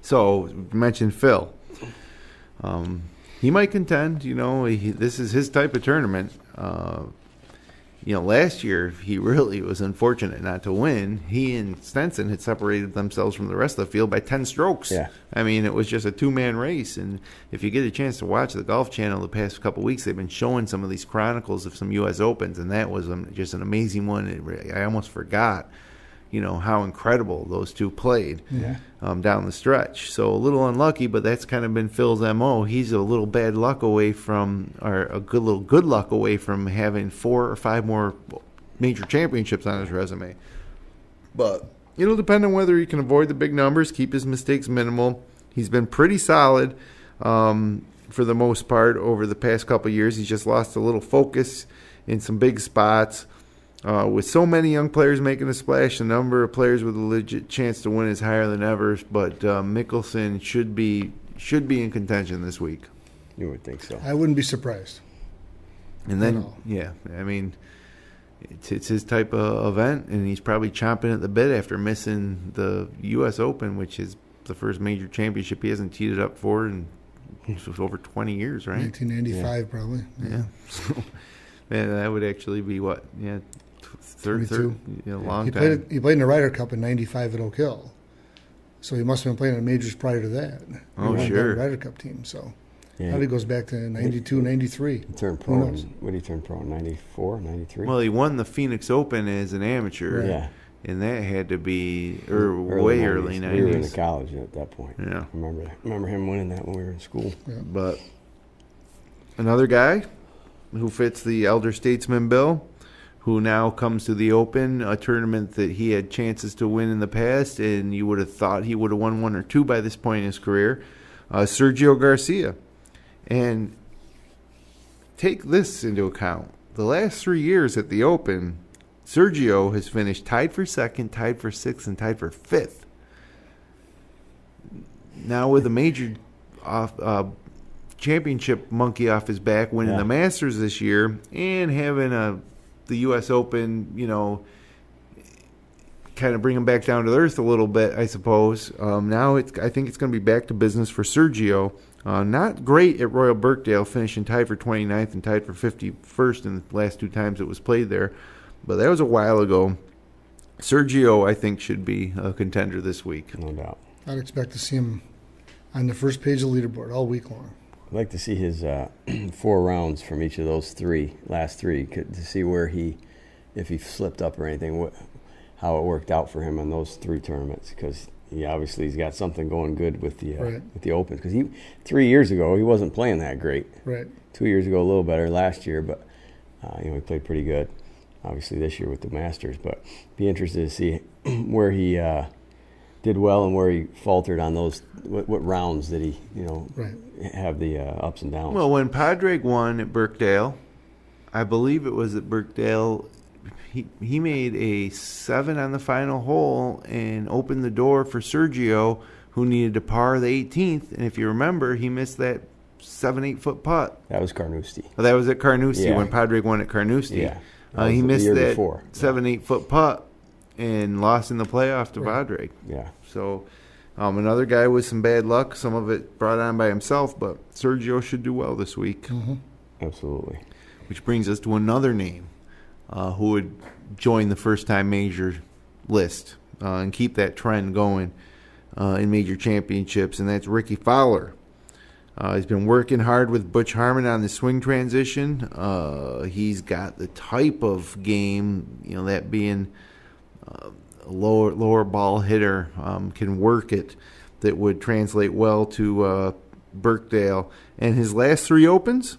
So you mentioned Phil. He might contend. This is his type of tournament. last year he really was unfortunate not to win. He and Stenson had separated themselves from the rest of the field by 10 strokes. Yeah. I mean, it was just a two-man race. And if you get a chance to watch the Golf Channel the past couple of weeks, they've been showing some of these chronicles of some U.S. Opens, and that was just an amazing one. I almost forgot, how incredible those two played down the stretch. So a little unlucky, but that's kind of been Phil's MO. He's a little bad luck away from, or a good luck away from having 4 or 5 more major championships on his resume. But it'll depend on whether he can avoid the big numbers, keep his mistakes minimal. He's been pretty solid for the most part over the past couple of years. He's just lost a little focus in some big spots. With so many young players making a splash, the number of players with a legit chance to win is higher than ever. But Mickelson should be in contention this week. You would think so. I wouldn't be surprised. And then, I mean, it's his type of event, and he's probably chomping at the bit after missing the U.S. Open, which is the first major championship he hasn't teed it up for in over 20 years, right? 1995, probably. Yeah. So, man, that would actually be what? Yeah. Third, long time. He played in the Ryder Cup in '95 at Oak Hill, so he must have been playing in majors prior to that. Oh, he sure. The Ryder Cup team, so probably goes back to 92, 93. He turned pro. What did he turn pro in 94, 93? Well, he won the Phoenix Open as an amateur. Right. Yeah. And that had to be way early 90s. We were in college at that point. Yeah. I remember him winning that when we were in school. Yeah. But another guy who fits the elder statesman bill, who now comes to the Open, a tournament that he had chances to win in the past, and you would have thought he would have won 1 or 2 by this point in his career, Sergio Garcia. And take this into account. The last 3 years at the Open, Sergio has finished tied for 2nd, tied for 6th, and tied for 5th. Now with a major championship monkey off his back, winning the Masters this year, and having the U.S. Open, kind of bring him back down to earth a little bit, I suppose. Now I think it's going to be back to business for Sergio. Not great at Royal Birkdale, finishing tied for 29th and tied for 51st in the last 2 times it was played there. But that was a while ago. Sergio, I think, should be a contender this week. No doubt. I'd expect to see him on the first page of the leaderboard all week long. I'd like to see his 4 rounds from each of those last three, to see where if he slipped up or anything, how it worked out for him on those 3 tournaments. Because he's got something going good with the Open. Because 3 years ago he wasn't playing that great. Right. 2 years ago a little better. Last year, but he played pretty good. Obviously this year with the Masters, but be interested to see where he did well and where he faltered on those. What rounds did he, have the ups and downs? Well, when Padraig won at Birkdale, I believe it was at Birkdale, he made a 7 on the final hole and opened the door for Sergio, who needed to par the 18th. And if you remember, he missed that 7-8 foot putt. That was Carnoustie. Well, that was at Carnoustie when Padraig won at Carnoustie. Yeah. He missed that before. 7-8 foot putt and lost in the playoff to Padraig. Yeah. So another guy with some bad luck, some of it brought on by himself, but Sergio should do well this week. Mm-hmm. Absolutely. Which brings us to another name who would join the first-time major list and keep that trend going in major championships, and that's Ricky Fowler. He's been working hard with Butch Harmon on the swing transition. He's got the type of game, that being a lower ball hitter, can work it, that would translate well to Birkdale. And his last 3 Opens,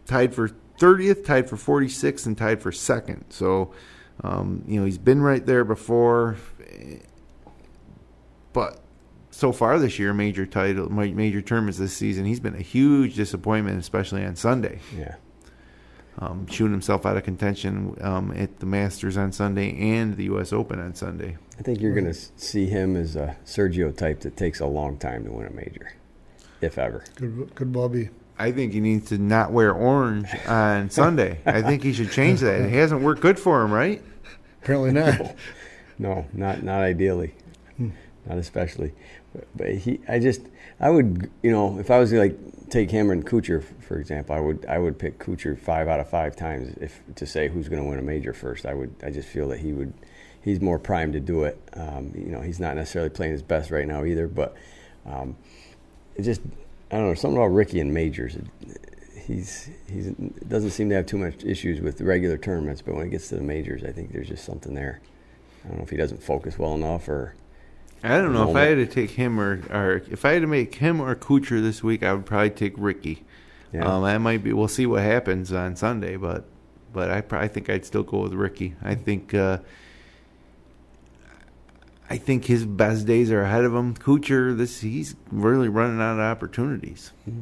tied for 30th, tied for 46th, and tied for 2nd. So, he's been right there before, but so far this year, major tournaments this season, he's been a huge disappointment, especially on Sunday. Yeah. Shooting himself out of contention at the Masters on Sunday and the U.S. Open on Sunday. I think you're going to see him as a Sergio type that takes a long time to win a major, if ever. Could well be. I think he needs to not wear orange on Sunday. I think he should change that. It hasn't worked good for him, right? Apparently not. No, not ideally. Not especially. But I would, if I was to take him and Kuchar, for example, I would pick Kuchar 5 out of 5 times to say who's going to win a major first. I just feel that he's more primed to do it. He's not necessarily playing his best right now either, but I don't know, something about Ricky in majors. He doesn't seem to have too much issues with the regular tournaments, but when it gets to the majors, I think there's just something there. I don't know if he doesn't focus well enough or. I don't know if I had to take him or if I had to make him or Kuchar this week, I would probably take Ricky. Yeah. That might be. We'll see what happens on Sunday, but I think I'd still go with Ricky. I think his best days are ahead of him. Kuchar, he's really running out of opportunities. Mm-hmm.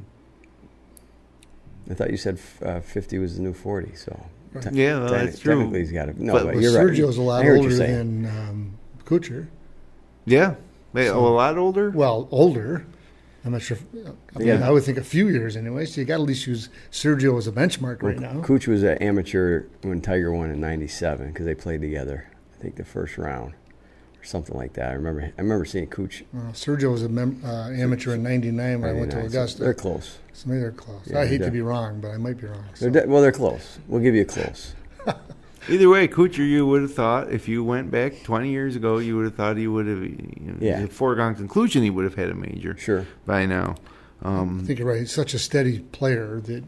I thought you said 50 was the new 40, so. Right. Yeah, well, that's true. Technically, he's got to. No, but you're right. Sergio's a lot older than Kuchar. Yeah, a lot older. Well, older. I'm not sure. I would think a few years anyway. So you got to at least use Sergio as a benchmark right now. Kuchar was an amateur when Tiger won in '97 because they played together. I think the first round or something like that. I remember seeing Kuch. Sergio was an amateur in '99 when I went to Augusta. So they're close. So maybe they're close. Yeah, I hate to be wrong, but I might be wrong. So. They're close. We'll give you a close. Either way, Kuchar, you would have thought if you went back 20 years ago, you would have thought he would have. A foregone conclusion he would have had a major. Sure. By now. I think you're right. He's such a steady player that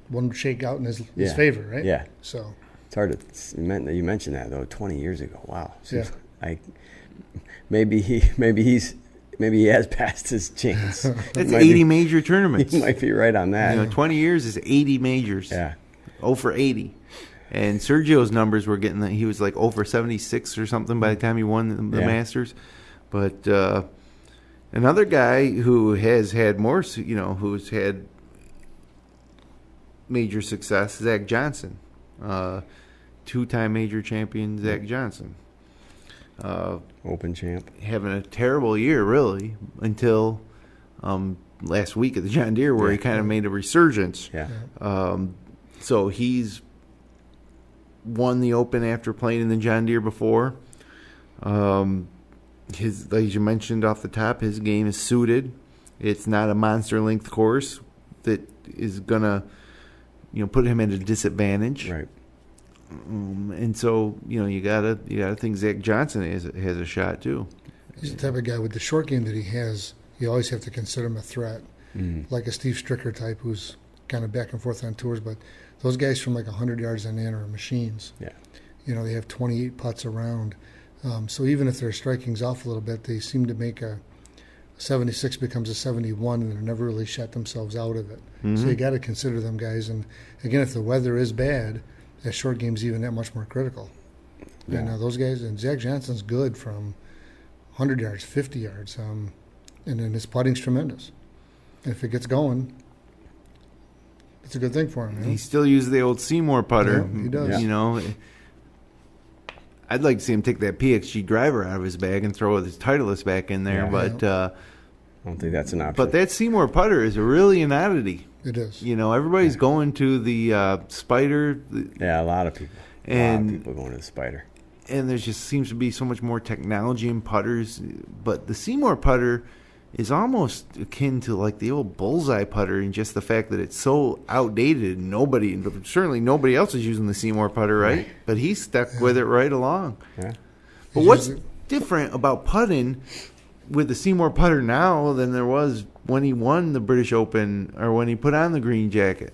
one would shake out in his favor, right? Yeah. So it's hard to. You mentioned that though. 20 years ago. Wow. Maybe he has passed his chance. That's 80 major tournaments. You might be right on that. 20 years is 80 majors. Yeah. 0 for 80. And Sergio's numbers were getting he was like over 76 or something by the time he won the Masters. But another guy who has had more, who's had major success, Zach Johnson, 2-time major champion Zach Johnson. Open champ. Having a terrible year, really, until last week at the John Deere where he kind of made a resurgence. Yeah. So he's won the Open after playing in the John Deere before. As you mentioned off the top, his game is suited. It's not a monster length course that is gonna, put him at a disadvantage. Right. And so you gotta think Zach Johnson has a shot too. He's the type of guy with the short game that he has. You always have to consider him a threat, like a Steve Stricker type, who's kind of back and forth on tours, but. Those guys from 100 yards on in are machines. Yeah. They have 28 putts around. So even if their striking's off a little bit, they seem to make a 76 becomes a 71, and they never really shut themselves out of it. Mm-hmm. So you got to consider them guys. And again, if the weather is bad, that short game's even that much more critical. Yeah. And those guys, and Zach Johnson's good from 100 yards, 50 yards, and then his putting's tremendous. And if it gets going, it's a good thing for him. He still uses the old Seymour putter. Yeah, he does. I'd like to see him take that PXG driver out of his bag and throw his Titleist back in there, but I don't think that's an option. But that Seymour putter is really an oddity. It is. Everybody's going to the Spider. A lot of people. A lot of people going to the Spider. And there just seems to be so much more technology in putters, but the Seymour putter is almost akin to the old bullseye putter, and just the fact that it's so outdated. Certainly nobody else is using the Seymour putter, right? But he's stuck with it right along. Yeah. But what's different about putting with the Seymour putter now than there was when he won the British Open or when he put on the green jacket?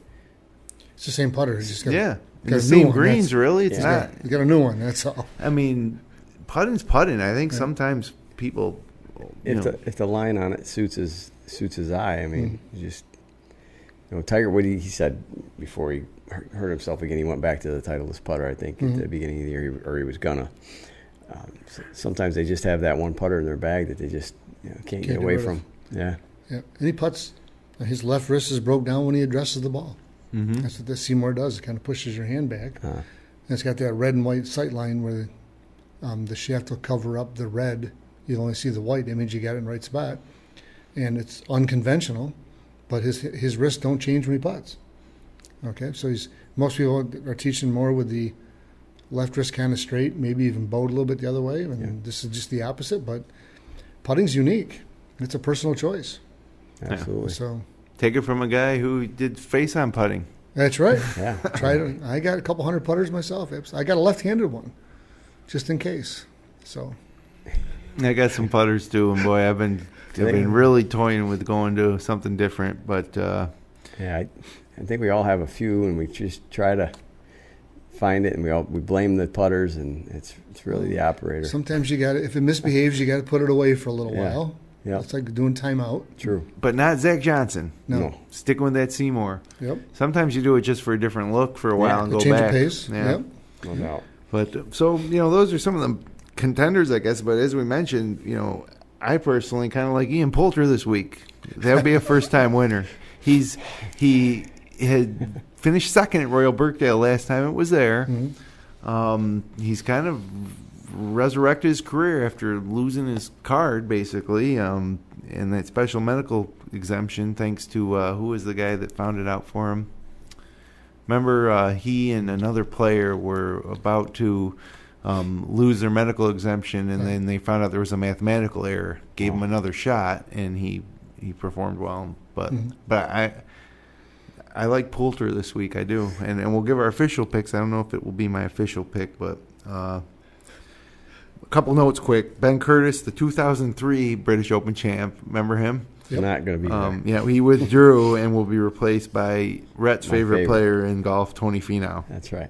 It's the same putter. It's just the same greens, really. It's not. You got a new one. That's all. I mean, putting's putting. I think sometimes people. If the line on it suits his eye, I mean, Tiger. What he said before he hurt himself again, he went back to the Titleist putter. I think at the beginning of the year, or he was gonna. Sometimes they just have that one putter in their bag that they just can't get away from. Yeah. Yeah. And he putts. His left wrist is broke down when he addresses the ball. Mm-hmm. That's what the Seymour does. It kind of pushes your hand back. And it's got that red and white sight line where the shaft will cover up the red. You'll only see the white image. You got it in the right spot. And it's unconventional, but his wrists don't change when he putts. Okay, so most people are teaching more with the left wrist kind of straight, maybe even bowed a little bit the other way. And this is just the opposite, but putting's unique. It's a personal choice. Absolutely. So Take it from a guy who did face-on putting. that's right. Yeah. I got a couple hundred putters myself. I got a left-handed one, just in case. So I got some putters too, and boy, I've been really toying with going to something different. But Yeah, I think we all have a few, and we just try to find it, and we blame the putters, and it's really the operator. sometimes you got to, if it misbehaves, you got to put it away for a little Yeah. while. Yeah. It's like doing timeout. True. but not Zach Johnson. No. Sticking with that Seymour. Yep. Sometimes you do it just for a different look for a while and The go change back. of pace. Yeah. Yep. No doubt. But so those are some of the contenders, I guess. But as we mentioned, I personally kind of like Ian Poulter this week. That would be a first-time winner. He had finished second at Royal Birkdale last time it was there. Mm-hmm. He's kind of resurrected his career after losing his card, basically, and that special medical exemption, thanks to who was the guy that found it out for him? Remember, he and another player were about to lose their medical exemption, and then they found out there was a mathematical error. Gave him another shot, and he performed well. But I like Poulter this week. I do, and we'll give our official picks. I don't know if it will be my official pick, but a couple notes quick. Ben Curtis, the 2003 British Open champ. Remember him? Yep. Not going to be there. Yeah, he withdrew and will be replaced by Rhett's favorite player in golf, Tony Finau. That's right.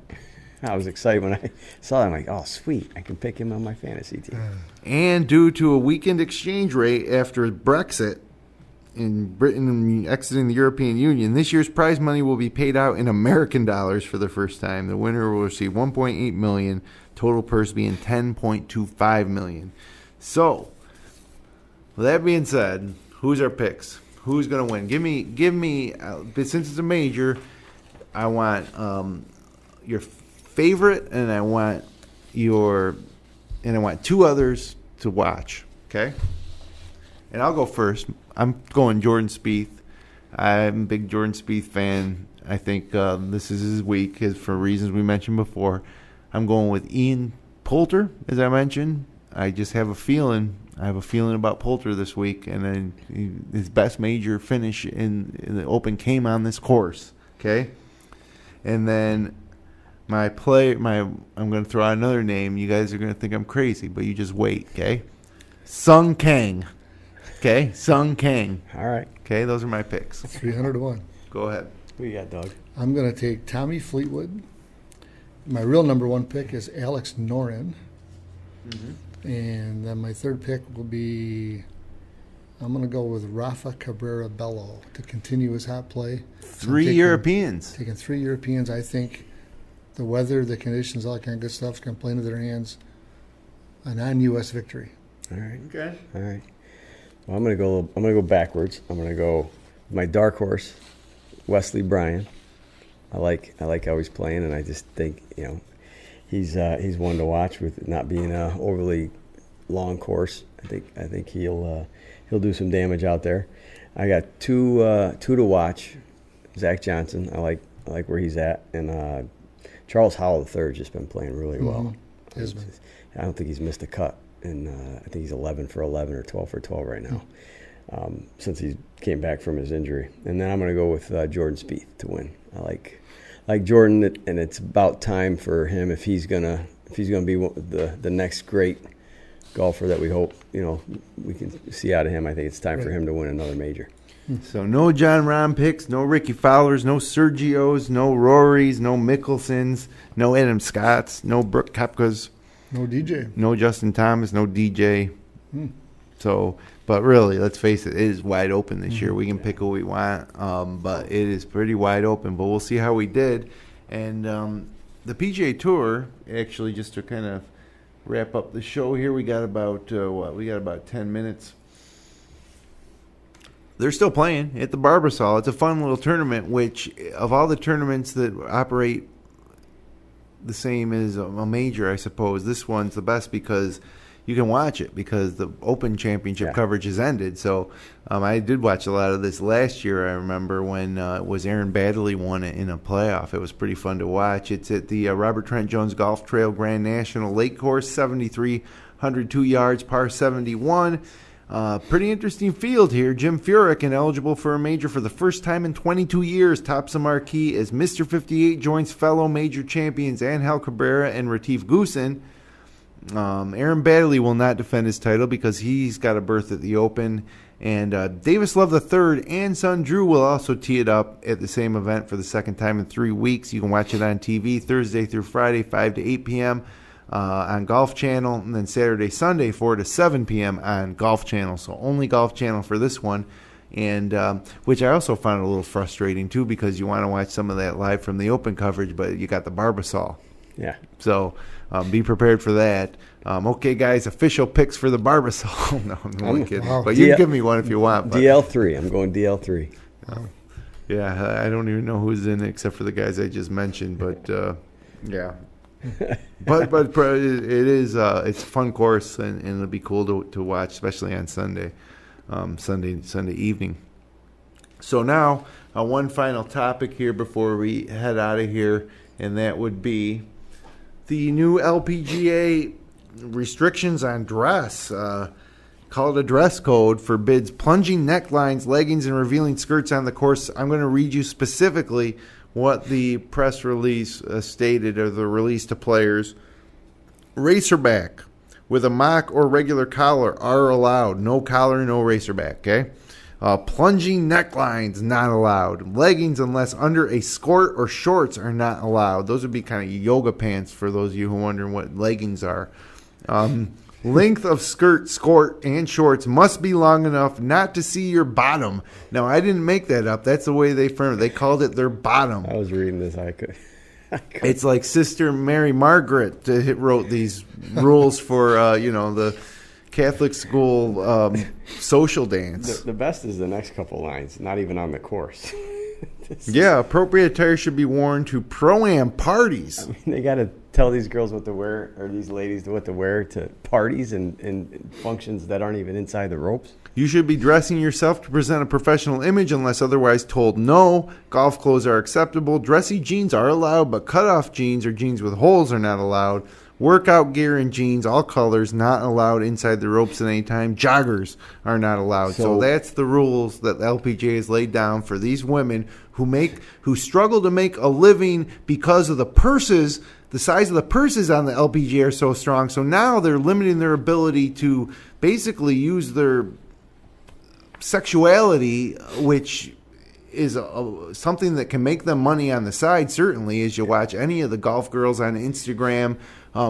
I was excited when I saw that. I'm like, oh, sweet. I can pick him on my fantasy team. And due to a weakened exchange rate after Brexit in Britain exiting the European Union, this year's prize money will be paid out in American dollars for the first time. The winner will receive $1.8 million, total purse being $10.25 million. So, with that being said, who's our picks? Who's going to win? Give me. Since it's a major, I want your favorite, and I want two others to watch. Okay, and I'll go first. I'm going Jordan Spieth. I'm a big Jordan Spieth fan. I think this is his week, for reasons we mentioned before. I'm going with Ian Poulter, as I mentioned. I just have a feeling. I have a feeling about Poulter this week, and then his best major finish in the Open came on this course. Okay, and then I'm going to throw out another name. You guys are going to think I'm crazy, but you just wait. Okay, Sung Kang. Okay, Sung Kang. All right. Okay, those are my picks. 300 to 1. Go ahead. Who you got, Doug? I'm going to take Tommy Fleetwood. My real number one pick is Alex Noren. Mm-hmm. And then my third pick will be, I'm going to go with Rafa Cabrera Bello to continue his hot play. Three Europeans. Taking 3 Europeans. I think the weather, the conditions, all that kind of good stuff is going to play into their hands. A non-U.S. victory. All right. Okay. All right. Well, I'm going to go backwards. I'm going to go with my dark horse, Wesley Bryan. I like how he's playing, and I just think he's one to watch with it not being a overly long course. I think he'll do some damage out there. I got two to watch. Zach Johnson. I like where he's at, and Charles Howell III just been playing really well. Mm-hmm. I don't think he's missed a cut, and I think he's 11 for 11 or 12 for 12 right now since he came back from his injury. And then I'm going to go with Jordan Spieth to win. I like Jordan, and it's about time for him if he's gonna be the next great golfer that we hope we can see out of him. I think it's time for him to win another major. So no John Rahm picks, no Ricky Fowlers, no Sergios, no Rorys, no Mickelsons, no Adam Scotts, no Brooke Koepkas, no DJ, no Justin Thomas, no DJ. So, but really, let's face it is wide open this year. We can pick who we want, but it is pretty wide open. But we'll see how we did. And the PGA Tour, actually, just to kind of wrap up the show here, we got about We got about 10 minutes. They're still playing at the Barbasol. It's a fun little tournament, which of all the tournaments that operate the same as a major, I suppose, this one's the best because you can watch it because the Open Championship coverage has ended. So I did watch a lot of this last year. I remember when it was Aaron Baddeley won it in a playoff. It was pretty fun to watch. It's at the Robert Trent Jones Golf Trail Grand National Lake Course, 7,302 yards, par 71. Pretty interesting field here. Jim Furyk, ineligible for a major for the first time in 22 years, tops the marquee as Mr. 58 joins fellow major champions Angel Cabrera and Retief Goosen. Aaron Baddeley will not defend his title because he's got a berth at the Open. And Davis Love III and son Drew will also tee it up at the same event for the second time in 3 weeks. You can watch it on TV Thursday through Friday, 5 to 8 p.m. On Golf Channel, and then Saturday, Sunday, 4 to 7 p.m. on Golf Channel. So only Golf Channel for this one, and which I also found a little frustrating too, because you want to watch some of that live from the Open coverage, but you got the Barbasol. Yeah. So be prepared for that. Okay, guys, official picks for the Barbasol. No, I'm only kidding. Wow. But you can give me one if you want. But. DL3. I'm going DL3. Yeah, I don't even know who's in it except for the guys I just mentioned. But yeah. but it is it's a fun course, and it'll be cool to watch, especially on Sunday evening. So now one final topic here before we head out of here, and that would be the new LPGA restrictions on dress. Called a dress code forbids plunging necklines, leggings, and revealing skirts on the course. I'm going to read you specifically what the press release stated, or the release to players. Racerback with a mock or regular collar are allowed. No collar, no racerback, okay? Plunging necklines, not allowed. Leggings, unless under a skirt or shorts, are not allowed. Those would be kind of yoga pants for those of you who are wondering what leggings are. Length of skirt, and shorts must be long enough not to see your bottom. Now, I didn't make that up. That's the way they framed it. They called it their bottom. I was reading this. I could. It's like Sister Mary Margaret wrote these rules for, the Catholic school social dance. The best is the next couple lines, not even on the course. Yeah, appropriate attire should be worn to pro-am parties. I mean, they got to tell these girls what to wear, or these ladies what to wear to parties and functions that aren't even inside the ropes. You should be dressing yourself to present a professional image unless otherwise told no. Golf clothes are acceptable. Dressy jeans are allowed, but cutoff jeans or jeans with holes are not allowed. Workout gear and jeans, all colors, not allowed inside the ropes at any time. Joggers are not allowed. So that's the rules that the LPGA has laid down for these women who struggle to make a living because of the purses. The size of the purses on the LPGA are so strong. So now they're limiting their ability to basically use their sexuality, which is something that can make them money on the side, certainly, as you watch any of the golf girls on Instagram.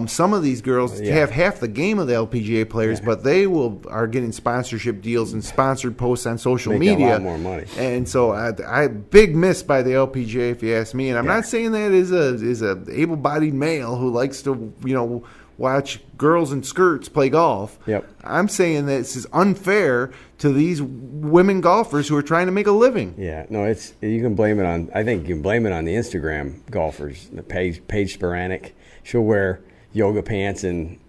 Some of these girls have half the game of the LPGA players, but they are getting sponsorship deals and sponsored posts on social media. A lot more money. And so I big miss by the LPGA, if you ask me. And I'm not saying that is a able-bodied male who likes to, watch girls in skirts play golf. Yep. I'm saying that this is unfair to these women golfers who are trying to make a living. Yeah, no, you can blame it on. I think you can blame it on the Instagram golfers. The Paige Sporanic, she'll wear yoga pants and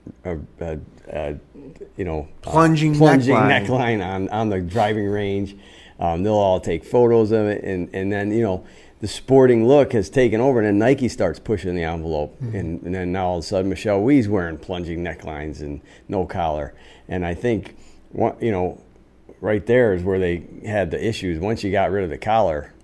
plunging neckline on the driving range. They'll all take photos of it, and then the sporting look has taken over, and then Nike starts pushing the envelope, and then now all of a sudden Michelle Wie's wearing plunging necklines and no collar, and I think right there is where they had the issues. Once you got rid of the collar,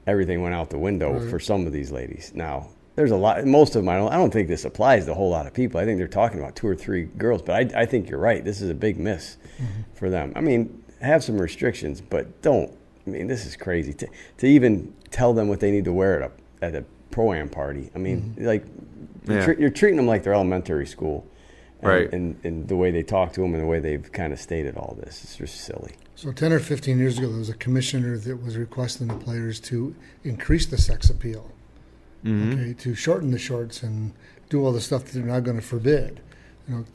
everything went out the window for some of these ladies. Now there's a lot. Most of them, I don't think this applies to a whole lot of people. I think they're talking about 2 or 3 girls, but I think you're right. This is a big miss for them. I mean, have some restrictions, but don't. I mean, this is crazy to even tell them what they need to wear at a pro-am party. I mean, you're treating them like they're elementary school, and the way they talk to them and the way they've kind of stated all this, it's just silly. So 10 or 15 years ago, there was a commissioner that was requesting the players to increase the sex appeal, to shorten the shorts and do all the stuff that they're not going to forbid,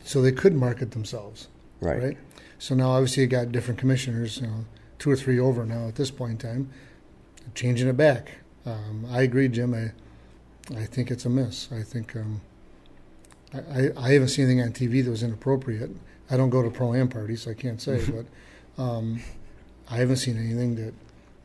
so they could market themselves. Right. So now, obviously, you got different commissioners, 2 or 3 over now at this point in time, changing it back. I agree, Jim. I think it's a miss. I think I haven't seen anything on TV that was inappropriate. I don't go to pro-am parties, so I can't say, but I haven't seen anything that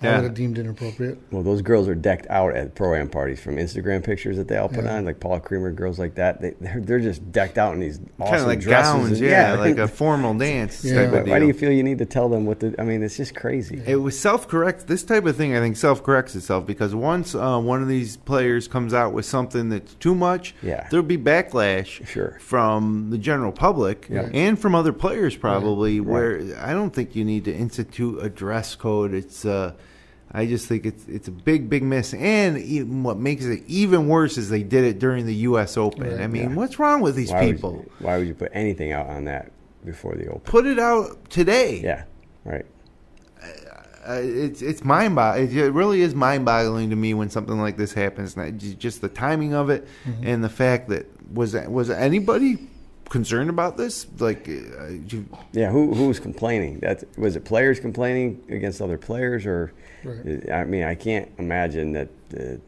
I would have deemed inappropriate. Well, those girls are decked out at pro-am parties from Instagram pictures that they all put on, like Paul Creamer, girls like that. They're just decked out in these awesome kind of like dresses. gowns, like a formal dance type of deal. Why do you feel you need to tell them it's just crazy. It was self-correct. This type of thing, I think, self-corrects itself because once one of these players comes out with something that's too much, there'll be backlash from the general public and from other players probably, where I don't think you need to institute a dress code. It's I just think it's a big miss. And what makes it even worse is they did it during the U.S. Open. Right. I mean, what's wrong with these people? Why would you put anything out on that before the Open? Put it out today. Yeah, right. It's mind-boggling. It really is mind-boggling to me when something like this happens. Just the timing of it and the fact that was anybody concerned about this? Who was complaining? Was it players complaining against other players, or? Right. I mean, I can't imagine that the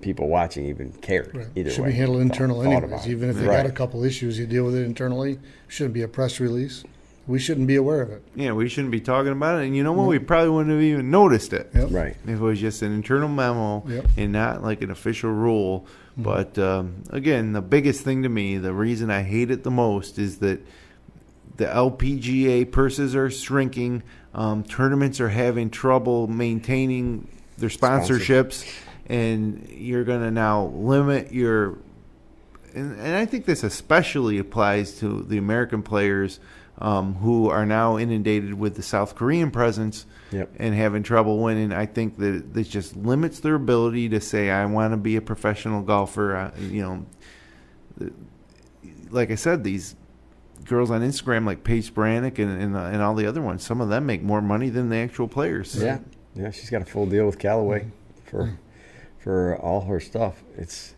people watching even cared. Right. Either should way, be handled internal anyways. Even if they got a couple issues, you deal with it internally. Shouldn't be a press release. We shouldn't be aware of it. Yeah, we shouldn't be talking about it. And you know what? We probably wouldn't have even noticed it. Yep. Right. If it was just an internal memo and not like an official rule. But, again, the biggest thing to me, the reason I hate it the most is that the LPGA purses are shrinking. Tournaments are having trouble maintaining their sponsorships. And you're going to now limit your – and I think this especially applies to the American players who are now inundated with the South Korean presence and having trouble winning. I think that this just limits their ability to say, I want to be a professional golfer. Like I said, these girls on Instagram like Paige Brannick and all the other ones, some of them make more money than the actual players. Yeah, she's got a full deal with Callaway for all her stuff. It's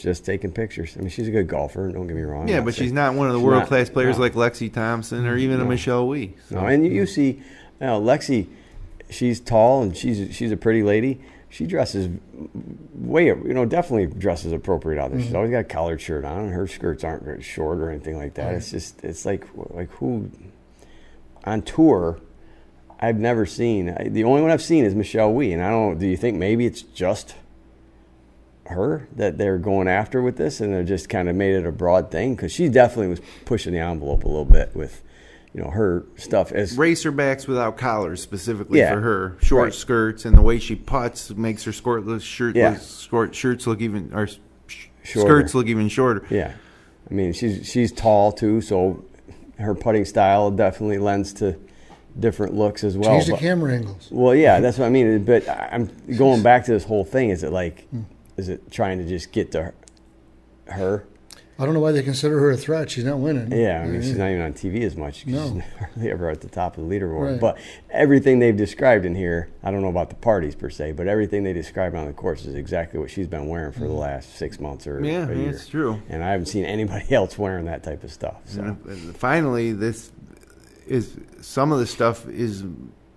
just taking pictures. I mean, she's a good golfer, don't get me wrong. Yeah, but she's not one of the world-class players like Lexi Thompson or even a Michelle Wie. So. No, and you see, Lexi, she's tall and she's a pretty lady. She dresses definitely dresses appropriate out there. She's always got a collared shirt on, and her skirts aren't very short or anything like that. It's like who on tour. I've never seen. The only one I've seen is Michelle Wie, and I don't. Do you think maybe it's just her that they're going after with this, and they just kind of made it a broad thing? Because she definitely was pushing the envelope a little bit with, her stuff as racerbacks without collars specifically for her, short skirts, and the way she putts makes her shirts look even or skirts look even shorter. Yeah, I mean she's tall too, so her putting style definitely lends to different looks as well. Change the camera angles. Well, yeah, that's what I mean. But I'm going back to this whole thing. Is it trying to just get to her? I don't know why they consider her a threat. She's not winning. Yeah, I mean, she's not even on TV as much. She's hardly ever at the top of the leaderboard. Right. But everything they've described in here, I don't know about the parties per se, but everything they described on the course is exactly what she's been wearing for the last 6 months or a year. Yeah, it's true. And I haven't seen anybody else wearing that type of stuff. So. And finally, this is some of the stuff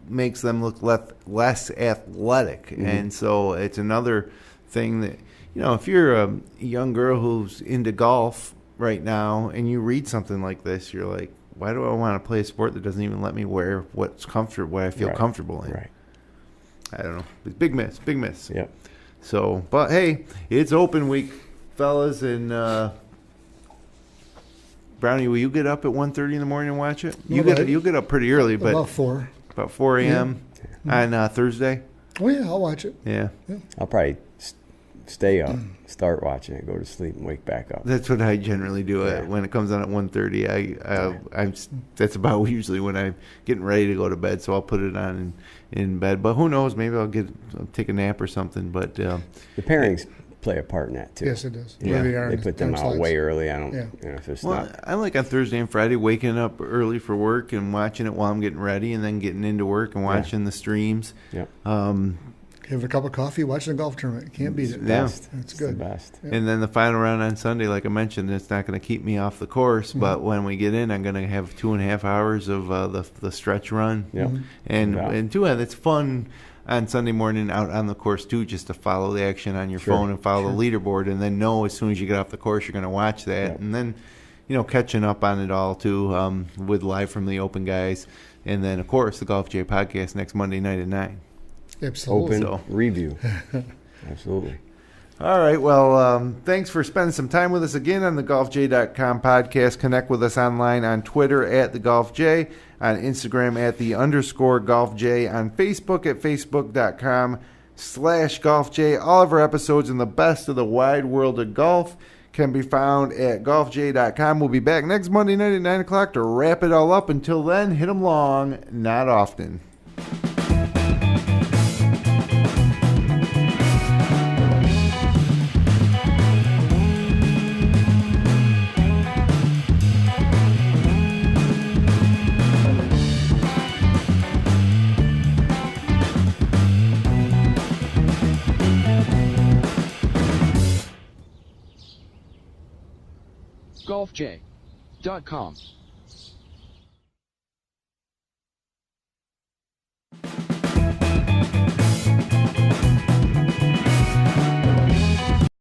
makes them look less athletic, and so it's another thing that. If you're a young girl who's into golf right now and you read something like this, you're like, why do I want to play a sport that doesn't even let me wear what's comfortable, what I feel comfortable in? Right. I don't know. It's big miss. Yep. So, but hey, it's open week, fellas, and Brownie, will you get up at 1:30 in the morning and watch it? You'll get up pretty early, but about 4. About 4 a.m. On Thursday. Oh yeah, I'll watch it. Yeah. I'll probably stay up, start watching it, go to sleep, and wake back up. That's what I generally do. When it comes on at 1:30. That's about usually when I'm getting ready to go to bed. So I'll put it on in bed. But who knows? Maybe I'll take a nap or something. But the pairings play a part in that too. Yes, it does. Yeah, they put them out way early. I don't. If it's not. I like on Thursday and Friday waking up early for work and watching it while I'm getting ready, and then getting into work and watching the streams. Yeah. Have a cup of coffee, watching the golf tournament. You can't beat it. It's good. The best. Yeah. And then the final round on Sunday, like I mentioned, it's not going to keep me off the course. But when we get in, I'm going to have 2.5 hours of the stretch run. Yep. And it's fun on Sunday morning out on the course too, just to follow the action on your phone and follow the leaderboard, and then know as soon as you get off the course you're going to watch that, and then catching up on it all too with Live from the Open guys, and then of course the Golf J podcast next Monday night at 9. Absolutely. open So. review. Absolutely. All right. Well, thanks for spending some time with us again on the GolfJ.com podcast. Connect with us online on Twitter at the GolfJ, on Instagram at the _GolfJ, on Facebook at Facebook.com/GolfJ. All of our episodes and the best of the wide world of golf can be found at GolfJ.com. We'll be back next Monday night at 9 o'clock to wrap it all up. Until then, hit 'em long, not often. GolfJ.com